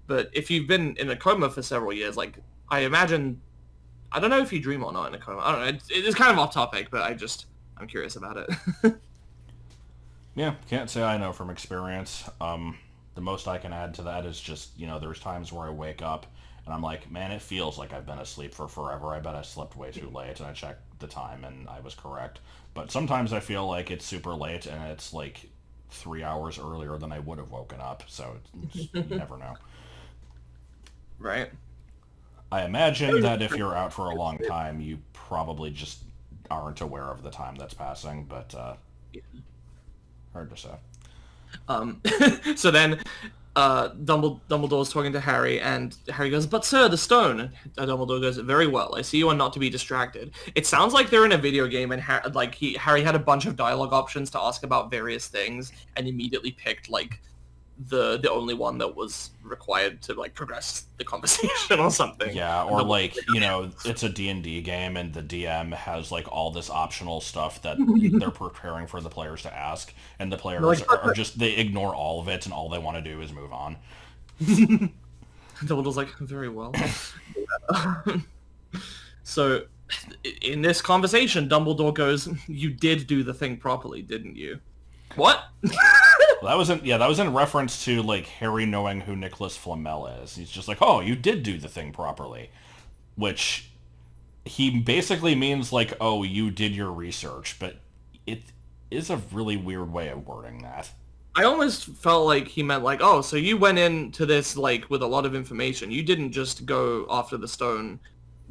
But if you've been in a coma for several years, like I imagine, I don't know if you dream or not in a coma. I don't know. It's kind of off topic, but I'm curious about it. Yeah, can't say I know from experience. The most I can add to that is just, there's times where I wake up and I'm like, man, it feels like I've been asleep for forever. I bet I slept way too late. And I checked the time and I was correct. But sometimes I feel like it's super late and it's like 3 hours earlier than I would have woken up. So you never know. Right. I imagine that if you're out for a long time, you probably just aren't aware of the time that's passing, but hard to say. So then Dumbledore's talking to Harry, and Harry goes, "But sir, the stone." And Dumbledore goes, "Very well. I see you are not to be distracted." It sounds like they're in a video game, and Harry had a bunch of dialogue options to ask about various things, and immediately picked like the only one that was required to like progress the conversation or something. Yeah, or like, it's a D&D game and the DM has like all this optional stuff that they're preparing for the players to ask, and the players are just, they ignore all of it and all they want to do is move on. Dumbledore's like, "Very well." So in this conversation, Dumbledore goes, "You did do the thing properly, didn't you?" What? That was in reference to like Harry knowing who Nicholas Flamel is. He's just like, "Oh, you did do the thing properly," which he basically means like, "Oh, you did your research," but it is a really weird way of wording that. I almost felt like he meant like, "Oh, so you went into this like with a lot of information. You didn't just go after the stone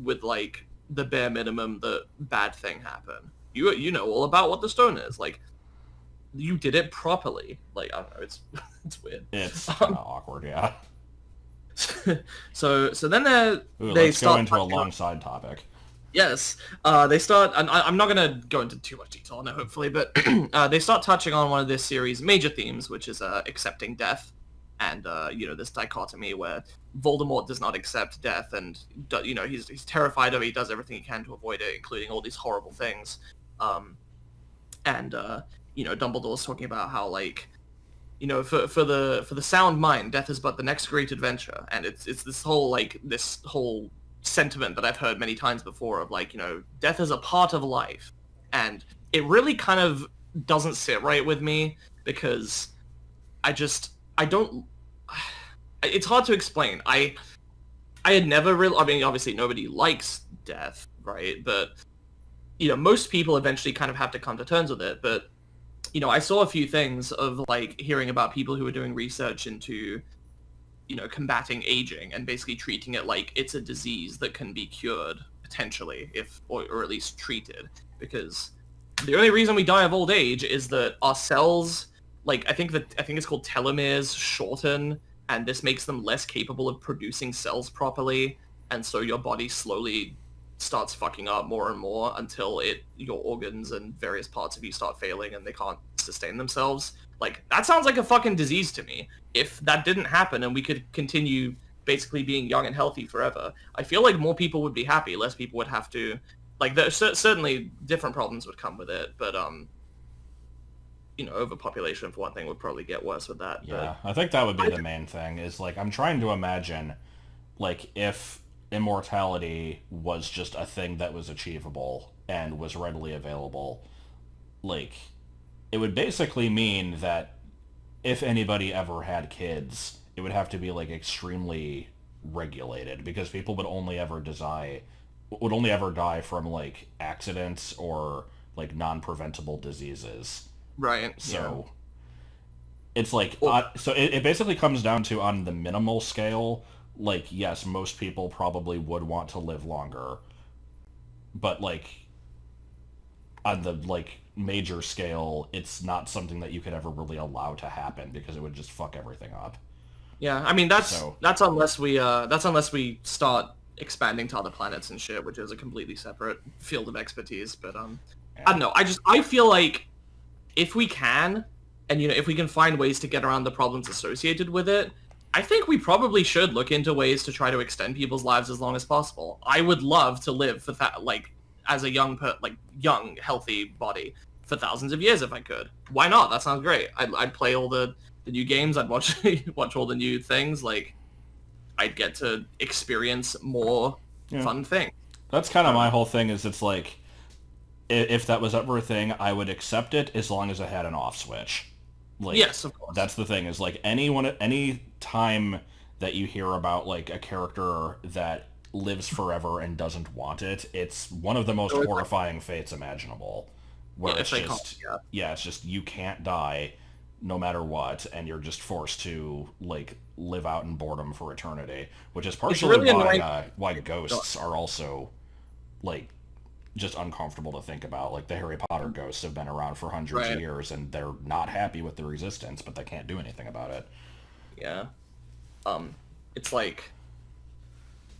with like the bare minimum that bad thing happened. You know all about what the stone is. Like, you did it properly." Like, I don't know, it's weird. It's kind of awkward, yeah. So then let's go into a long side topic. Yes, they start, and I'm not going to go into too much detail on it, hopefully, but they start touching on one of this series' major themes, which is accepting death, and this dichotomy where Voldemort does not accept death, and he's terrified of it. He does everything he can to avoid it, including all these horrible things. Dumbledore's talking about how like, for the sound mind, death is but the next great adventure, and it's this whole sentiment that I've heard many times before of like, death is a part of life, and it really kind of doesn't sit right with me because I don't. It's hard to explain. I had never really. I mean, obviously nobody likes death, right? But most people eventually kind of have to come to terms with it, but. I saw a few things of like hearing about people who are doing research into, combating aging and basically treating it like it's a disease that can be cured potentially or at least treated. because the only reason we die of old age is that our cells, like, I think it's called telomeres, shorten, and this makes them less capable of producing cells properly, and so your body slowly starts fucking up more and more until your organs and various parts of you start failing and they can't sustain themselves. Like, that sounds like a fucking disease to me. If that didn't happen and we could continue basically being young and healthy forever, I feel like more people would be happy, less people would have to, like, certainly different problems would come with it, but overpopulation for one thing would probably get worse with that. Yeah, I think that would be the main thing, is, like, I'm trying to imagine, like, if immortality was just a thing that was achievable and was readily available, like, it would basically mean that if anybody ever had kids, it would have to be, like, extremely regulated, because people would only ever die from, like, accidents or, like, non-preventable diseases. Right. So it's like, so it basically comes down to, on the minimal scale, like, yes, most people probably would want to live longer, but, like, on the, like, major scale, it's not something that you could ever really allow to happen, because it would just fuck everything up. Yeah, I mean, that's unless we start expanding to other planets and shit, which is a completely separate field of expertise. But I don't know. I feel like if we can, and if we can find ways to get around the problems associated with it, I think we probably should look into ways to try to extend people's lives as long as possible. I would love to live for that, like, as a young, healthy body for thousands of years if I could. Why not? That sounds great. I'd play all the new games. I'd watch all the new things. Like, I'd get to experience more fun things. That's kind of my whole thing. Is it's like, if that was ever a thing, I would accept it as long as I had an off switch. Like, yes, of course. That's the thing, is, like, any time that you hear about, like, a character that lives forever and doesn't want it, it's one of the most horrifying fates imaginable. Where it's just you can't die no matter what, and you're just forced to, like, live out in boredom for eternity, which is partially why ghosts are also, like, just uncomfortable to think about. Like, the Harry Potter ghosts have been around for hundreds of years, and they're not happy with their existence, but they can't do anything about it. Yeah. It's like,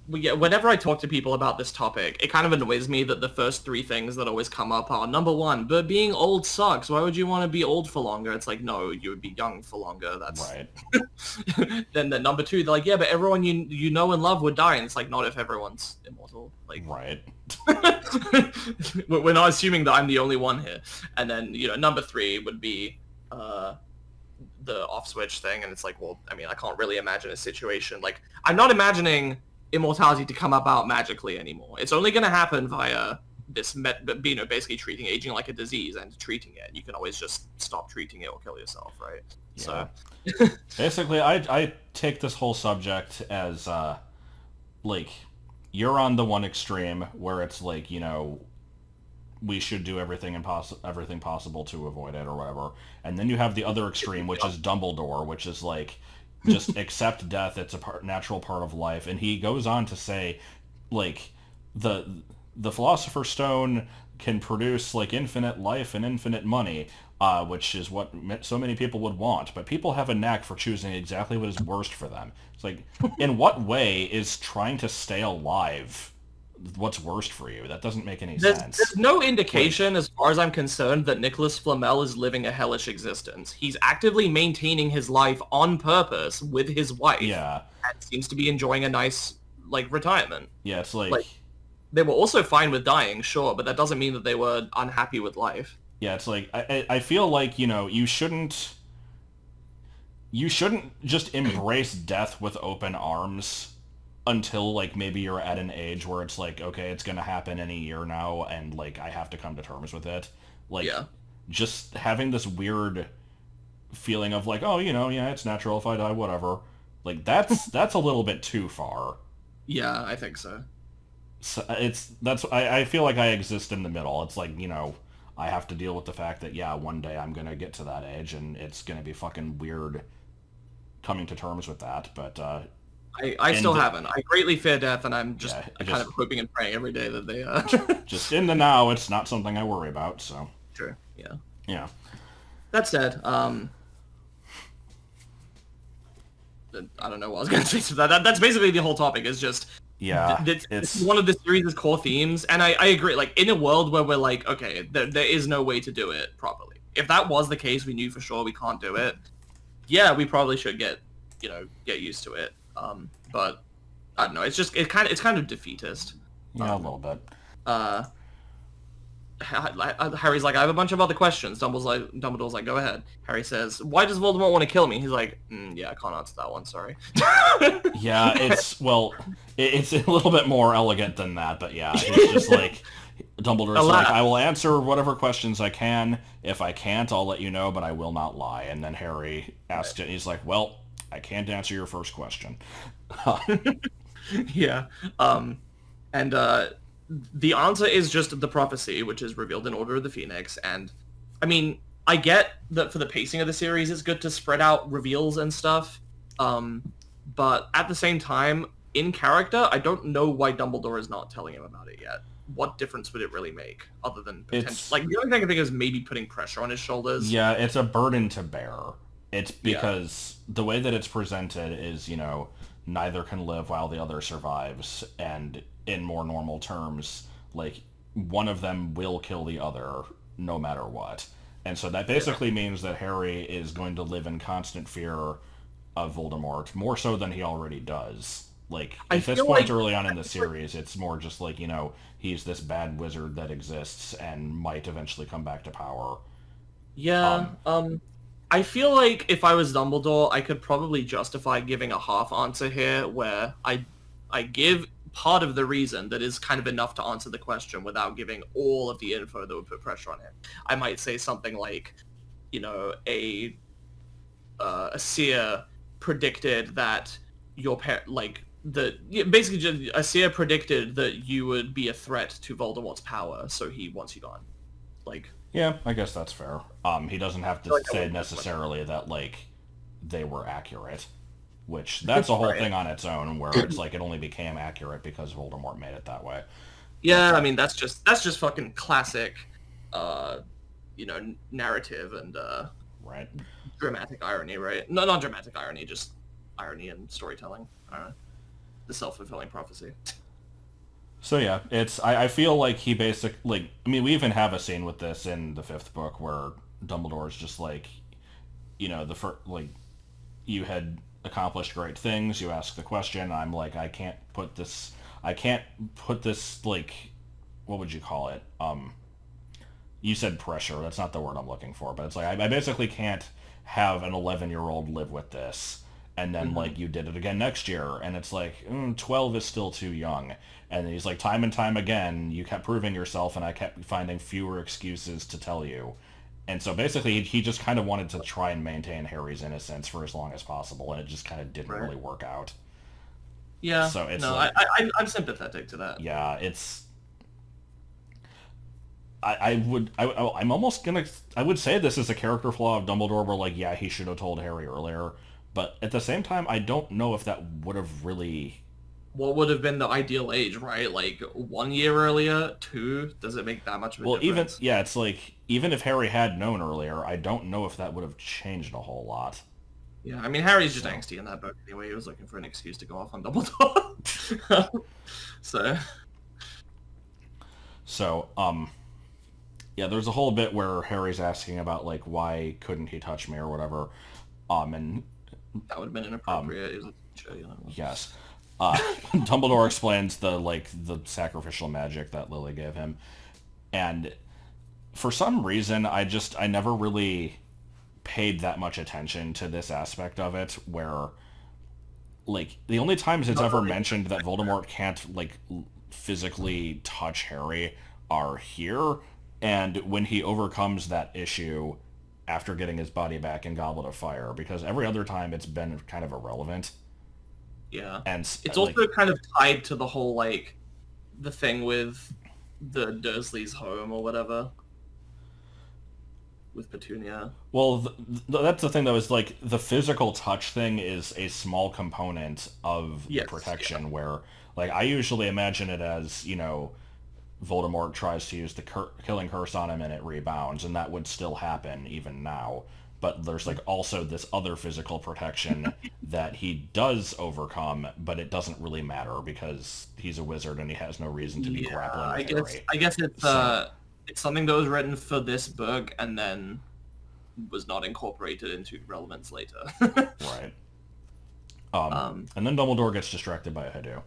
whenever I talk to people about this topic, it kind of annoys me that the first three things that always come up are, number one, but being old sucks. Why would you want to be old for longer? It's like, no, you would be young for longer. That's right. Then number two, they're like, yeah, but everyone you know and love would die. And it's like, not if everyone's immortal. Like, right. We're not assuming that I'm the only one here. And then, number three would be the off switch thing. And it's like, well, I mean, I can't really imagine a situation. Like, I'm not imagining immortality to come about magically anymore. It's only going to happen via this, basically treating aging like a disease and treating it. You can always just stop treating it or kill yourself, right? Yeah. So basically, I take this whole subject as, like, you're on the one extreme where it's like, we should do everything possible to avoid it or whatever. And then you have the other extreme, which is Dumbledore, which is like, just accept death. It's a natural part of life. And he goes on to say, like, the Philosopher's Stone can produce, like, infinite life and infinite money, which is what so many people would want. But people have a knack for choosing exactly what is worst for them. It's like, in what way is trying to stay alive what's worst for you? That doesn't make any sense. There's no indication, as far as I'm concerned, that Nicholas Flamel is living a hellish existence. He's actively maintaining his life on purpose with his wife. Yeah. And seems to be enjoying a nice, like, retirement. Yeah, it's like they were also fine with dying, sure, but that doesn't mean that they were unhappy with life. Yeah, it's like, I feel like, you shouldn't just embrace death with open arms until, like, maybe you're at an age where it's like, okay, it's gonna happen any year now, and, like, I have to come to terms with it. Like, just having this weird feeling of, like, oh, it's natural if I die, whatever. Like, that's a little bit too far. Yeah, I think so. So I feel like I exist in the middle. It's like, I have to deal with the fact that, yeah, one day I'm gonna get to that age, and it's gonna be fucking weird coming to terms with that, but I still haven't. I greatly fear death, and I'm just kind of hoping and praying every day that they just in the now, it's not something I worry about, so. Sure, yeah. Yeah. That said, I don't know what I was going to say to that. That's basically the whole topic, is just... Yeah, it's one of the series' core themes, and I agree, like, in a world where we're like, okay, there is no way to do it properly. If that was the case, we knew for sure we can't do it, yeah, we probably should get used to it. But I don't know. It's kind of defeatist. Yeah, a little bit. Harry's like, I have a bunch of other questions. Dumbledore's like, go ahead. Harry says, why does Voldemort want to kill me? He's like, yeah, I can't answer that one. Sorry. Yeah, it's a little bit more elegant than that, but yeah, he's just like, Dumbledore's like, I will answer whatever questions I can. If I can't, I'll let you know, but I will not lie. And then Harry asked it. He's like, well, I can't answer your first question. Yeah. And the answer is just the prophecy, which is revealed in Order of the Phoenix. And I mean, I get that for the pacing of the series, it's good to spread out reveals and stuff. But at the same time, in character, I don't know why Dumbledore is not telling him about it yet. What difference would it really make, other than potential? Like, the only thing I think is maybe putting pressure on his shoulders. Yeah, it's a burden to bear. It's because the way that it's presented is, neither can live while the other survives, and in more normal terms, like, one of them will kill the other no matter what. And so that basically means that Harry is going to live in constant fear of Voldemort, more so than he already does. Like, at this point early on in the series, it's more just like, he's this bad wizard that exists and might eventually come back to power. Yeah, I feel like if I was Dumbledore, I could probably justify giving a half answer here, where I give part of the reason that is kind of enough to answer the question without giving all of the info that would put pressure on it. I might say something like, a seer predicted that basically just a seer predicted that you would be a threat to Voldemort's power, so he wants you gone. Like, yeah, I guess that's fair. He doesn't have to say necessarily that, like, they were accurate, which that's a whole thing on its own, where it's like it only became accurate because Voldemort made it that way. Yeah, I mean, that's just fucking classic, narrative and right, dramatic irony, right? No, not dramatic irony, just irony and storytelling. The self-fulfilling prophecy. So yeah, I feel like he basically, we even have a scene with this in the 5th book where Dumbledore's just like, you had accomplished great things, you ask the question, I'm like, I can't put this, like, what would you call it? You said pressure, that's not the word I'm looking for, but it's like, I basically can't have an 11-year-old live with this. And then, like, you did it again next year, and it's like, 12 is still too young. And he's like, time and time again, you kept proving yourself, and I kept finding fewer excuses to tell you. And so basically, he just kind of wanted to try and maintain Harry's innocence for as long as possible, and it just kind of didn't really work out. Yeah, so it's I'm sympathetic to that. Yeah, it's... I'm almost gonna... I would say this is a character flaw of Dumbledore, where, like, yeah, he should have told Harry earlier. But at the same time, I don't know if that would have really... What would have been the ideal age, right? Like, 1 year earlier? 2? Does it make that much of a difference? It's like, even if Harry had known earlier, I don't know if that would have changed a whole lot. Yeah, I mean, Harry's just angsty in that book anyway. He was looking for an excuse to go off on Dumbledore. So, yeah, there's a whole bit where Harry's asking about, like, why couldn't he touch me or whatever. And... that would have been inappropriate. Yes. Dumbledore explains the sacrificial magic that Lily gave him. And for some reason, I never really paid that much attention to this aspect of it, where, like, the only times it's ever mentioned that Voldemort can't, like, physically touch Harry are here, and when he overcomes that issue after getting his body back in Goblet of Fire, because every other time it's been kind of irrelevant. Yeah. And it's also kind of tied to the whole, like, the thing with the Dursleys' home or whatever. with Petunia. Well, that's the thing, though, is, like, the physical touch thing is a small component of the protection, where, like, I usually imagine it as, Voldemort tries to use the killing curse on him and it rebounds, and that would still happen even now. But there's, like, also this other physical protection that he does overcome, but it doesn't really matter because he's a wizard and he has no reason to be grappling with Harry. I guess it's it's something that was written for this book and then was not incorporated into relevance later. Right. And then Dumbledore gets distracted by a Hadoop.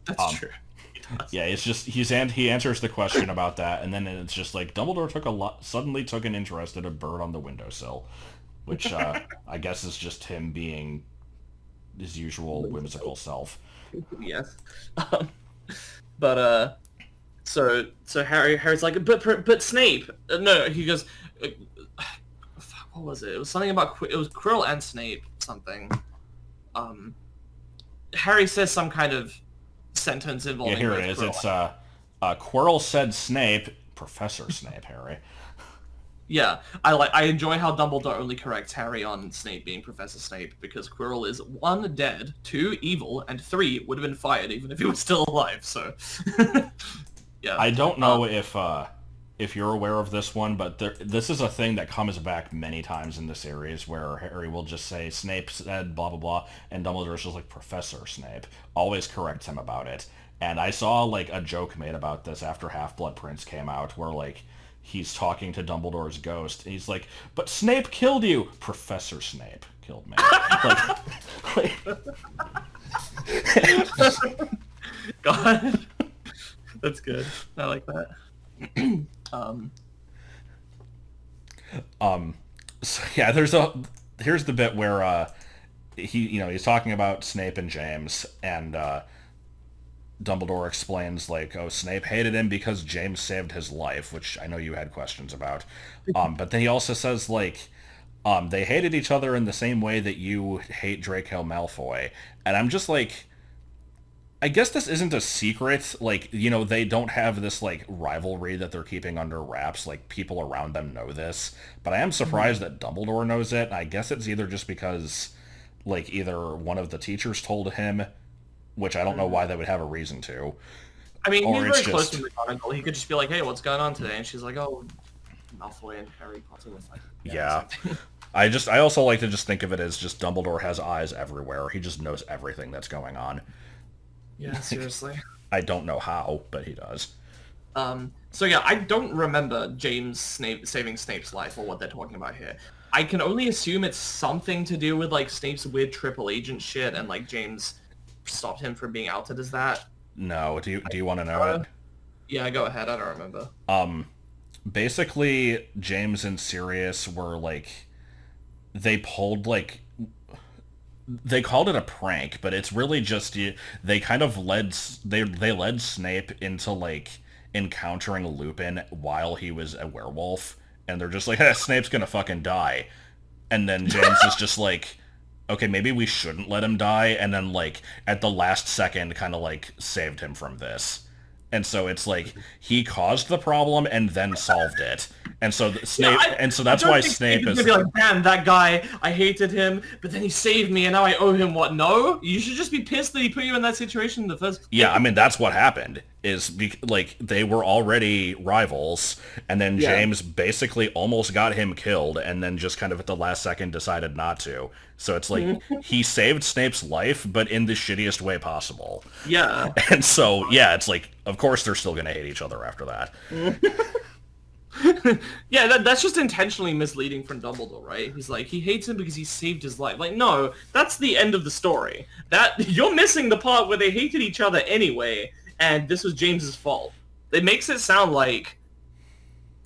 That's true. Yeah, it's just he answers the question about that, and then it's just like Dumbledore suddenly took an interest in a bird on the windowsill, which I guess is just him being his usual whimsical self. Yes, but so Harry's like, but Snape, no, he goes, what was it? It was something about it was Quirrell and Snape something. Harry says some kind of sentence involving. Yeah, here it is. It's Quirrell said Snape, Professor Snape, Harry. Yeah, I enjoy how Dumbledore only corrects Harry on Snape being Professor Snape, because Quirrell is 1, dead, 2, evil, and 3, would have been fired even if he was still alive, so... Yeah. I don't know if you're aware of this one, but this is a thing that comes back many times in the series, where Harry will just say, Snape said blah blah blah, and Dumbledore's just like, Professor Snape. Always corrects him about it. And I saw, like, a joke made about this after Half-Blood Prince came out, where, like, he's talking to Dumbledore's ghost, and he's like, but Snape killed you! Professor Snape killed me. God. That's good. I like that. So yeah, here's the bit where he's talking about Snape and James, and Dumbledore explains, like, oh, Snape hated him because James saved his life, which I know you had questions about. But then he also says, like, they hated each other in the same way that you hate Draco Malfoy. And I'm just like, I guess this isn't a secret. Like, they don't have this, like, rivalry that they're keeping under wraps. Like, people around them know this. But I am surprised that Dumbledore knows it. I guess it's either just because, like, either one of the teachers told him, which I don't know why they would have a reason to. I mean, he's very close to McGonagall. He could just be like, hey, what's going on today? And she's like, oh, Malfoy and Harry Potter was like... Yeah. I also like to just think of it as just Dumbledore has eyes everywhere. He just knows everything that's going on. Yeah, seriously. I don't know how, but he does. So yeah, I don't remember James saving Snape's life or what they're talking about here. I can only assume it's something to do with, like, Snape's weird triple agent shit, and, like, James stopped him from being outed as that. No, do you want to know it? Yeah, go ahead. I don't remember. Basically, James and Sirius were, like, they pulled, like, they called it a prank, but it's really just they kind of led Snape into, like, encountering Lupin while he was a werewolf, and they're just like, hey, Snape's gonna fucking die, and then James is just like, okay, maybe we shouldn't let him die, and then, like, at the last second kind of, like, saved him from this. And so it's like he caused the problem and then solved it. And so Snape, and so that's why Snape is gonna be like, damn, that guy, I hated him, but then he saved me, and now I owe him what? No, you should just be pissed that he put you in that situation in the first place. Yeah, I mean, that's what happened. Like, they were already rivals, and then James basically almost got him killed, and then just kind of at the last second decided not to. So it's like, he saved Snape's life, but in the shittiest way possible. Yeah. And so, yeah, it's like, of course they're still gonna hate each other after that. Yeah, that's just intentionally misleading from Dumbledore, right? He's like, he hates him because he saved his life. Like, no, that's the end of the story. You're missing the part where they hated each other anyway, and this was James's fault. It makes it sound like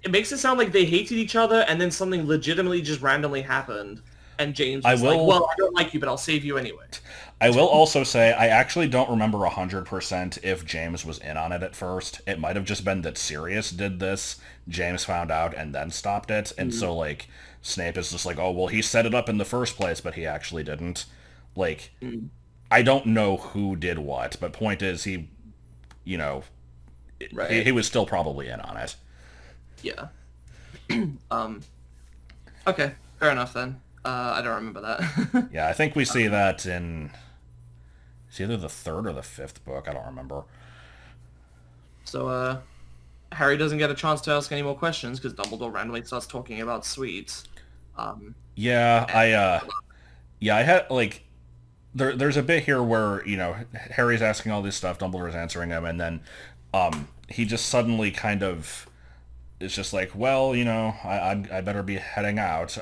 they hated each other, and then something legitimately just randomly happened, and James was like, well, I don't like you, but I'll save you anyway. I will also say, I actually don't remember 100% if James was in on it at first. It might have just been that Sirius did this, James found out, and then stopped it. And so, like, Snape is just like, oh, well, he set it up in the first place, but he actually didn't. Like, I don't know who did what, but point is, he was still probably in on it. Yeah. Okay, fair enough then. I don't remember that. Yeah, I think we see that in... It's either the third or the fifth book. I don't remember. So, Harry doesn't get a chance to ask any more questions because Dumbledore randomly starts talking about sweets. Yeah, I had, like... There's a bit here where, Harry's asking all this stuff, Dumbledore's answering him, and then he just suddenly kind of is just like, well, I better be heading out.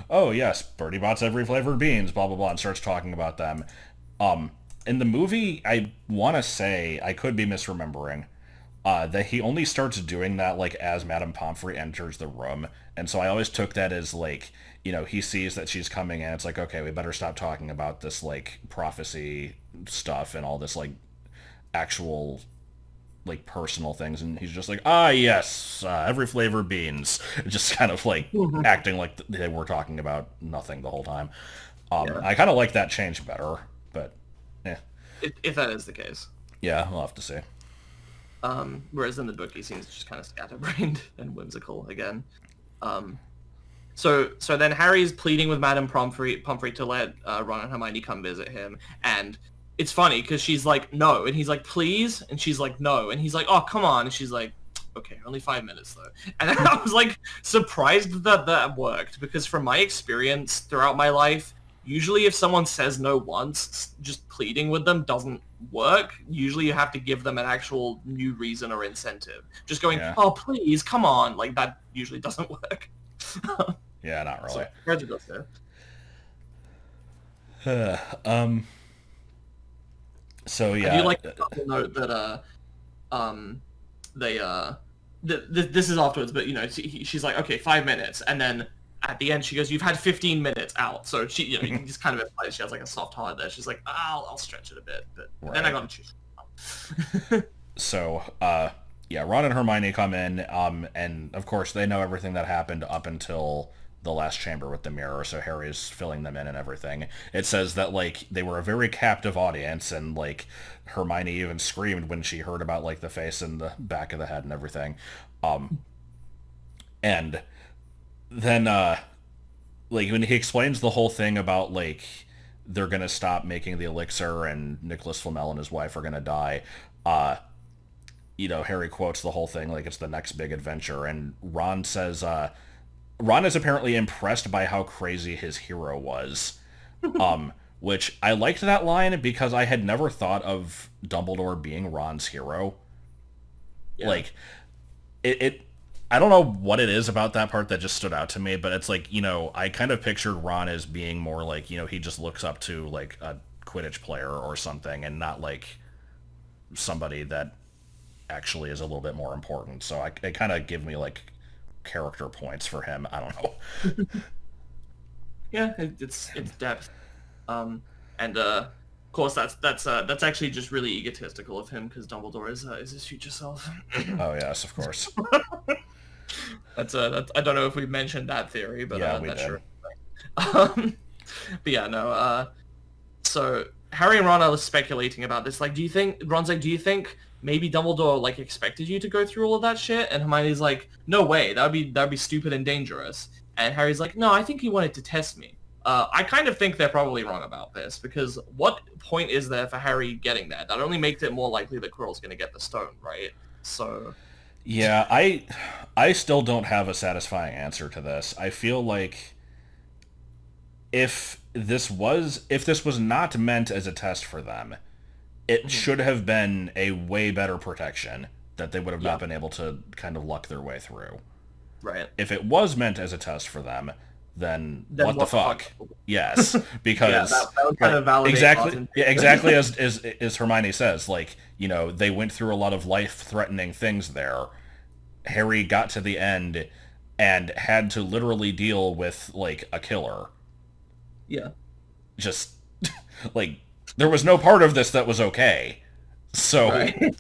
Oh, yes, Bertie Bott's every flavored beans, blah, blah, blah, and starts talking about them. In the movie, I want to say, I could be misremembering, that he only starts doing that, like, as Madame Pomfrey enters the room. And so I always took that as, like, he sees that she's coming and it's like, okay, we better stop talking about this, like, prophecy stuff and all this, like, actual, like, personal things. And he's just like, yes, every flavor beans. Just kind of, like, acting like they were talking about nothing the whole time. Yeah. I kind of like that change better, but, yeah. If that is the case. Yeah, we'll have to see. Whereas in the book, he seems just kind of scatterbrained and whimsical again. So then Harry's pleading with Madame Pomfrey to let Ron and Hermione come visit him, and it's funny because she's like, no, and he's like, please, and she's like, no, and he's like, oh, come on, and she's like, okay, only 5 minutes though. And I was like surprised that worked, because from my experience throughout my life, usually if someone says no once, just pleading with them doesn't work. Usually you have to give them an actual new reason or incentive. Just going, oh, please, come on, like that usually doesn't work. Yeah, not really. So, prejudice there. So yeah. I do like to note that this is afterwards, but she's like, okay, 5 minutes, and then at the end she goes, you've had 15 minutes out. So she, you can just kind of implies she has like a soft heart there. She's like, I'll stretch it a bit, but then I gotta choose. So yeah, Ron and Hermione come in, and of course they know everything that happened up until the last chamber with the mirror, so Harry's filling them in and everything. It says that, like, they were a very captive audience, and, like, Hermione even screamed when she heard about, like, the face and the back of the head and everything. And then, like, when he explains the whole thing about, like, they're gonna stop making the elixir and Nicholas Flamel and his wife are gonna die, Harry quotes the whole thing like it's the next big adventure, and Ron says, Ron is apparently impressed by how crazy his hero was, which I liked that line because I had never thought of Dumbledore being Ron's hero. Yeah. Like, it I don't know what it is about that part that just stood out to me, but it's like, I kind of pictured Ron as being more like, he just looks up to, like, a Quidditch player or something, and not, like, somebody that actually is a little bit more important. So it kind of give me, like, character points for him. I don't know. Yeah, it's depth, and of course that's actually just really egotistical of him, because Dumbledore is his future self. Oh yes, of course. That's I don't know if we mentioned that theory, but yeah, we that's did. True. But yeah, no. So Harry and Ron are speculating about this. Like, Ron's like, do you think maybe Dumbledore, like, expected you to go through all of that shit? And Hermione's like, no way, that'd be stupid and dangerous. And Harry's like, no, I think he wanted to test me. I kind of think they're probably wrong about this, because what point is there for Harry getting that? That only makes it more likely that Quirrell's going to get the stone, right? So... Yeah, I still don't have a satisfying answer to this. I feel like if this was not meant as a test for them, it should have been a way better protection that they would have not been able to kind of luck their way through. Right. If it was meant as a test for them, then what the fuck? Yes, because that would kind of validate exactly as Hermione says, like, they went through a lot of life-threatening things there. Harry got to the end and had to literally deal with, like, a killer. Yeah. Just, like, there was no part of this that was okay. So... Right.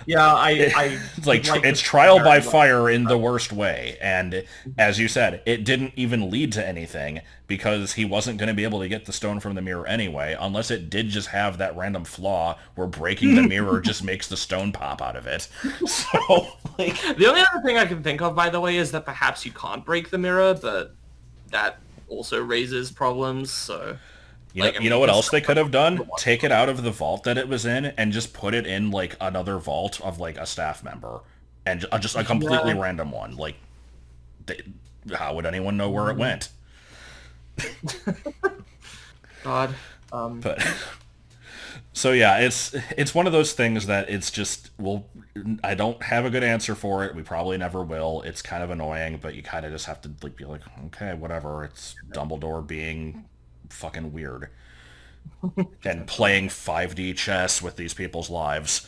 Yeah, it's like it's trial by fire in the worst way, and as you said, it didn't even lead to anything because he wasn't going to be able to get the stone from the mirror anyway, unless it did just have that random flaw where breaking the mirror just makes the stone pop out of it. So, like, the only other thing I can think of, by the way, is that perhaps you can't break the mirror, but that also raises problems. So, you know what else they could have done? Take it out of the vault that it was in and just put it in like another vault of like a staff member, and just a completely random one. Like, how would anyone know where it went? God. But so yeah, it's one of those things that it's just, well, I don't have a good answer for it. We probably never will. It's kind of annoying, but you kind of just have to like be like, okay, whatever. It's Dumbledore being fucking weird and playing 5D chess with these people's lives.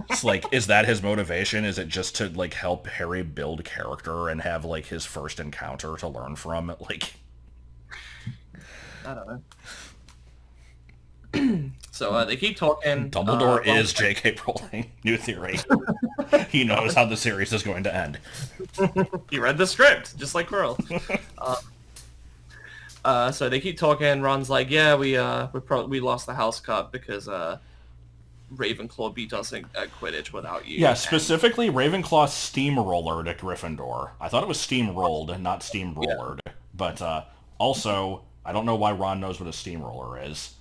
It's like, is that his motivation? Is it just to like help Harry build character and have like his first encounter to learn from? Like, I don't know. So they keep talking. Dumbledore is J.K. Rowling. New theory. He knows how the series is going to end. He read the script, just like Quirrell. So they keep talking. Ron's like, "Yeah, we lost the House Cup because Ravenclaw beat us at Quidditch without you." Yeah, specifically Ravenclaw steamrollered at Gryffindor. I thought it was steamrolled, not steamrollered. Yeah. But also, I don't know why Ron knows what a steamroller is.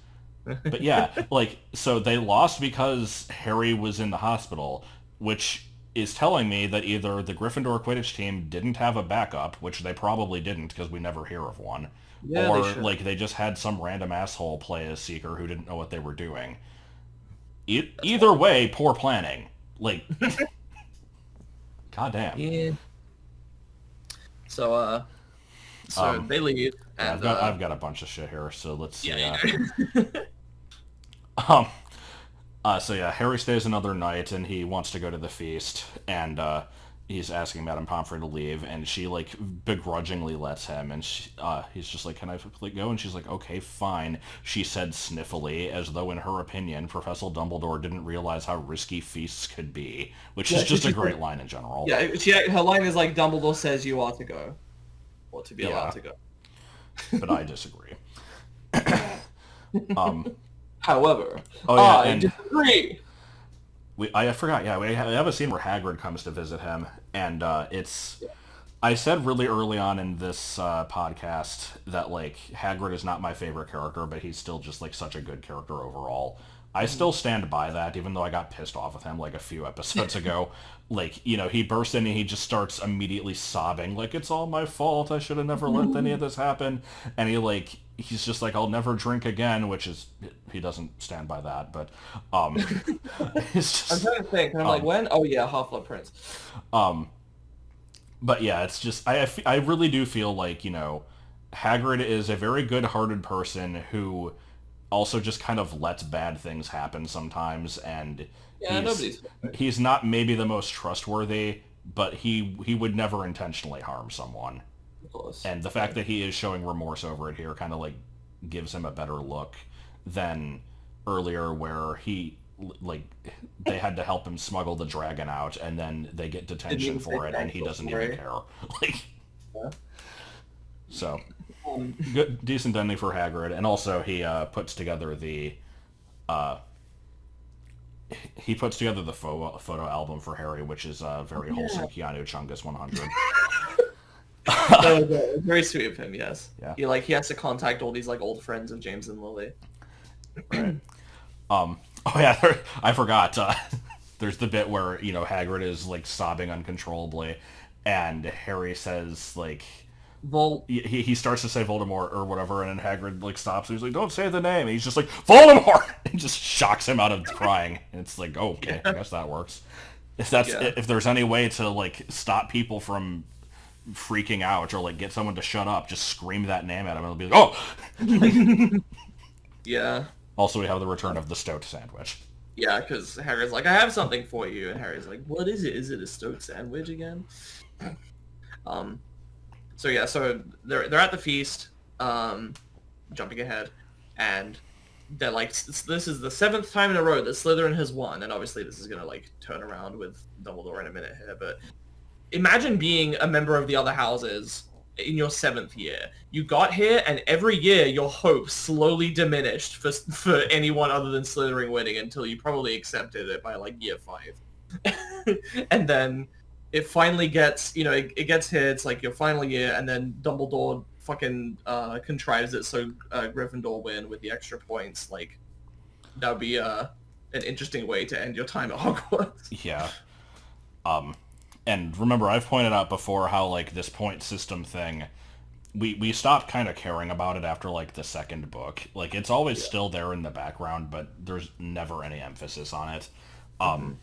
But yeah, like, so they lost because Harry was in the hospital, which is telling me that either the Gryffindor Quidditch team didn't have a backup, which they probably didn't because we never hear of one, or like they just had some random asshole play as Seeker who didn't know what they were doing. Either way, poor planning. Like, goddamn. Yeah. So they leave. And, I've got a bunch of shit here, so let's see. Yeah. So yeah, Harry stays another night, and he wants to go to the feast, and he's asking Madame Pomfrey to leave, and she like begrudgingly lets him, and he's just like, "Can I go?" And she's like, "Okay, fine." She said sniffily, as though in her opinion, Professor Dumbledore didn't realize how risky feasts could be, which is just a great line in general. Yeah, her line is like, "Dumbledore says you are to go, or to be allowed to go." But I disagree. However, I disagree. I forgot. Yeah, we have a scene where Hagrid comes to visit him, and it's. I said really early on in this podcast that like Hagrid is not my favorite character, but he's still just like such a good character overall. I still stand by that, even though I got pissed off with him like a few episodes ago. Like, you know, he bursts in and he just starts immediately sobbing, like, "It's all my fault, I should have never let any of this happen." And he's just like, "I'll never drink again," which is, he doesn't stand by that, but, it's just... I'm trying to think, and I'm like, when? Oh yeah, Half-Blood Prince. But yeah, it's just, I really do feel like, you know, Hagrid is a very good-hearted person who also just kind of lets bad things happen sometimes, and he's not maybe the most trustworthy, but he would never intentionally harm someone. Of course. And the fact that he is showing remorse over it here kind of like gives him a better look than earlier where he like they had to help him smuggle the dragon out and then they get detention for it and he doesn't even care. Like, so good, decent ending for Hagrid, and also he puts together the photo album for Harry, which is very wholesome. Keanu Chungus 100. That was very sweet of him. Yes. Yeah. He has to contact all these like old friends of James and Lily. Right. Oh yeah, I forgot. There's the bit where, you know, Hagrid is like sobbing uncontrollably, and Harry says like, he starts to say Voldemort or whatever, and then Hagrid like stops and he's like, "Don't say the name." And he's just like, "Voldemort!" and just shocks him out of crying. And it's like, oh, okay, I guess that works. If there's any way to like stop people from freaking out or like get someone to shut up, just scream that name at him and it'll be like, "Oh!" Yeah. Also, we have the return of the Stoat sandwich. Yeah, because Harry's like, "I have something for you," and Harry's like, "What is it? Is it a Stoat sandwich again?" So yeah, so they're at the feast, jumping ahead, and they're like, this is the 7th time in a row that Slytherin has won, and obviously this is gonna like turn around with Dumbledore in a minute here, but imagine being a member of the other houses in your 7th year. You got here, and every year your hopes slowly diminished for anyone other than Slytherin winning until you probably accepted it by like year 5. And then it finally gets, you know, it gets here, it's like your final year, and then Dumbledore fucking contrives it so Gryffindor win with the extra points, like that would be an interesting way to end your time at Hogwarts. Yeah. And remember, I've pointed out before how, like, this point system thing, we stopped kind of caring about it after, like, the second book. Like, it's always still there in the background, but there's never any emphasis on it. And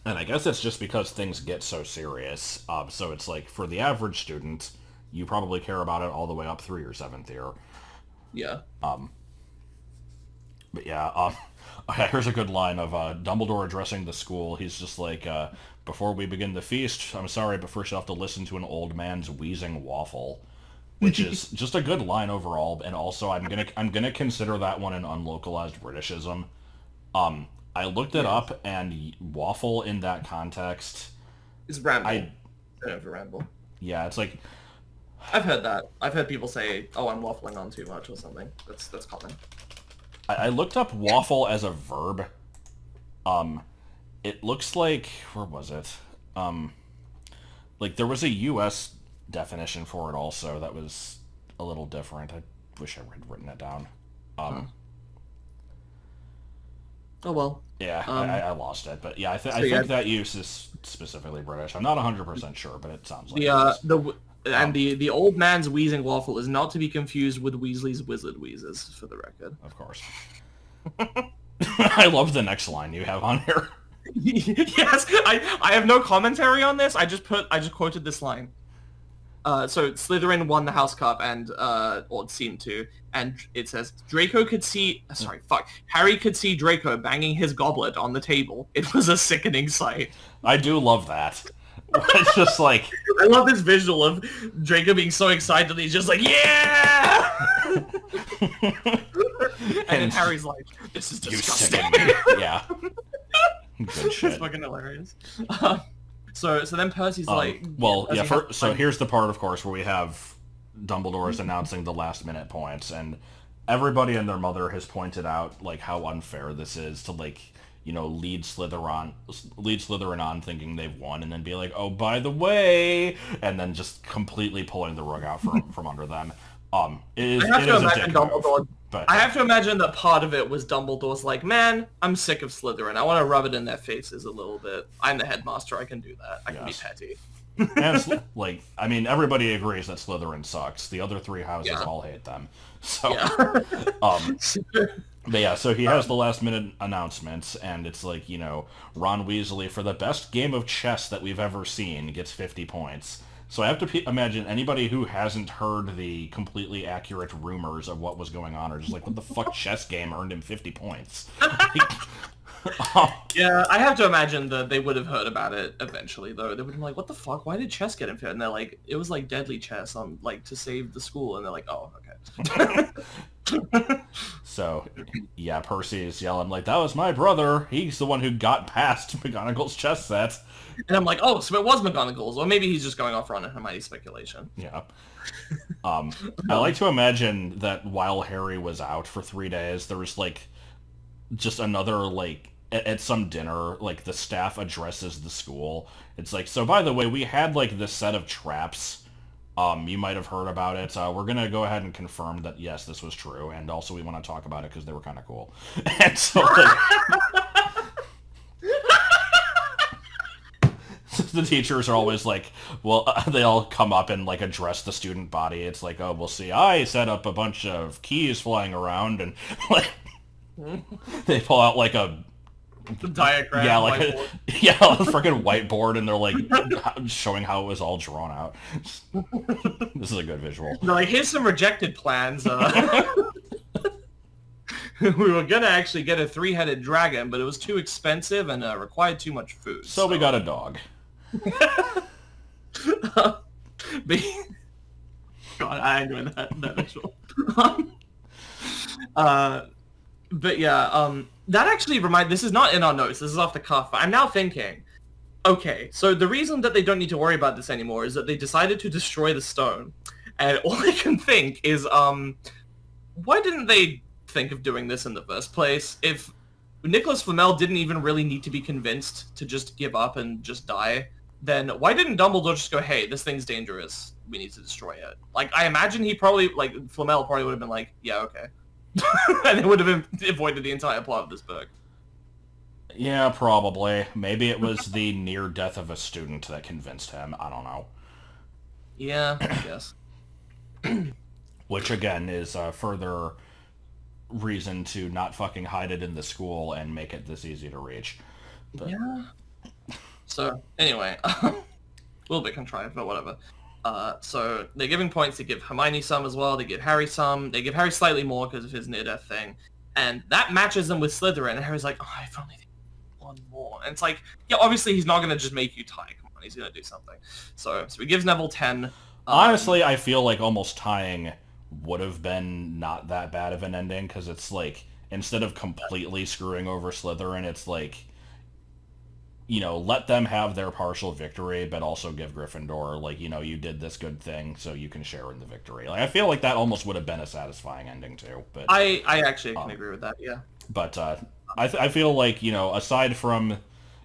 I guess it's just because things get so serious. So it's like, for the average student, you probably care about it all the way up through your 7th year. Yeah. But yeah, here's a good line of Dumbledore addressing the school. He's just like, before we begin the feast, I'm sorry, but first you'll have to listen to an old man's wheezing waffle. Which is just a good line overall, and also I'm gonna consider that one an unlocalized Britishism. I looked it up, and waffle in that context is ramble. Ramble. Yeah, it's like, I've heard that. I've heard people say, "Oh, I'm waffling on too much" or something. That's common. I looked up waffle as a verb. It looks like, where was it? Like there was a U.S. definition for it also that was a little different. I wish I had written it down. Oh well. Yeah, I lost it, but yeah, I think that use is specifically British. I'm not 100% sure, but it sounds like the old man's wheezing waffle is not to be confused with Weasley's wizard wheezes, for the record. Of course. I love the next line you have on here. Yes, I have no commentary on this. I just quoted this line. So Slytherin won the House Cup, and or it seemed to, and it says Harry could see Draco banging his goblet on the table. It was a sickening sight. I do love that. It's just like, I love this visual of Draco being so excited that he's just like, yeah. And then Harry's like, this is disgusting. Yeah. Good shit. It's fucking hilarious. So then Percy's like... Well, yeah, so here's the part, of course, where we have Dumbledore's announcing the last-minute points, and everybody and their mother has pointed out, like, how unfair this is to, like, you know, lead Slytherin on thinking they've won, and then be like, oh, by the way, and then just completely pulling the rug out from under them. It is a dick move. But I have to imagine that part of it was Dumbledore's like, man, I'm sick of Slytherin. I want to rub it in their faces a little bit. I'm the headmaster. I can do that. I can be petty. And, like, I mean, everybody agrees that Slytherin sucks. The other 3 houses all hate them. So, but yeah, so he has the last-minute announcements, and it's like, you know, Ron Weasley, for the best game of chess that we've ever seen, gets 50 points. So I have to imagine anybody who hasn't heard the completely accurate rumors of what was going on are just like, what the fuck chess game earned him 50 points? Yeah, I have to imagine that they would have heard about it eventually, though. They would have been like, what the fuck? Why did chess get him 50? And they're like, it was like deadly chess on, like, to save the school. And they're like, oh, okay. So, yeah, Percy's yelling like, that was my brother. He's the one who got past McGonagall's chess set. And I'm like, oh, so it was McGonagall's. Or maybe he's just going off on a Hermione speculation. Yeah. I like to imagine that while Harry was out for 3 days, there was, like, just another, like, at some dinner, like, the staff addresses the school. It's like, so by the way, we had, like, this set of traps. You might have heard about it. We're going to go ahead and confirm that, yes, this was true. And also we want to talk about it because they were kind of cool. And so, like... the teachers are always like, well, they all come up and, like, address the student body. It's like, oh, well, see, I set up a bunch of keys flying around, and, like, they pull out, like, a diagram. Yeah, like a freaking whiteboard, and they're, like, showing how it was all drawn out. This is a good visual. They're like, here's some rejected plans. We were gonna actually get a 3-headed dragon, but it was too expensive and required too much food. So we got a dog. God, I enjoy that visual. But yeah, that actually this is not in our notes, this is off the cuff, but I'm now thinking, okay, so the reason that they don't need to worry about this anymore is that they decided to destroy the stone. And all I can think is, why didn't they think of doing this in the first place? If Nicholas Flamel didn't even really need to be convinced to just give up and just die, then why didn't Dumbledore just go, hey, this thing's dangerous, we need to destroy it. Like, I imagine he probably, like, Flamel probably would have been like, yeah, okay. And it would have avoided the entire plot of this book. Yeah, probably. Maybe it was the near death of a student that convinced him. I don't know. Yeah, I guess. Which, again, is a further reason to not fucking hide it in the school and make it this easy to reach. But... yeah. So, anyway, a little bit contrived, but whatever. So they're giving points. They give Hermione some as well. They give Harry some. They give Harry slightly more because of his near-death thing. And that matches them with Slytherin. And Harry's like, oh, if only one more. And it's like, yeah, obviously he's not going to just make you tie. Come on, he's going to do something. So he gives Neville 10. Honestly, I feel like almost tying would have been not that bad of an ending, because it's like, instead of completely screwing over Slytherin, it's like, you know, let them have their partial victory, but also give Gryffindor, like, you know, you did this good thing, so you can share in the victory. Like, I feel like that almost would have been a satisfying ending, too. But I actually can agree with that, yeah. But I feel like, you know, aside from...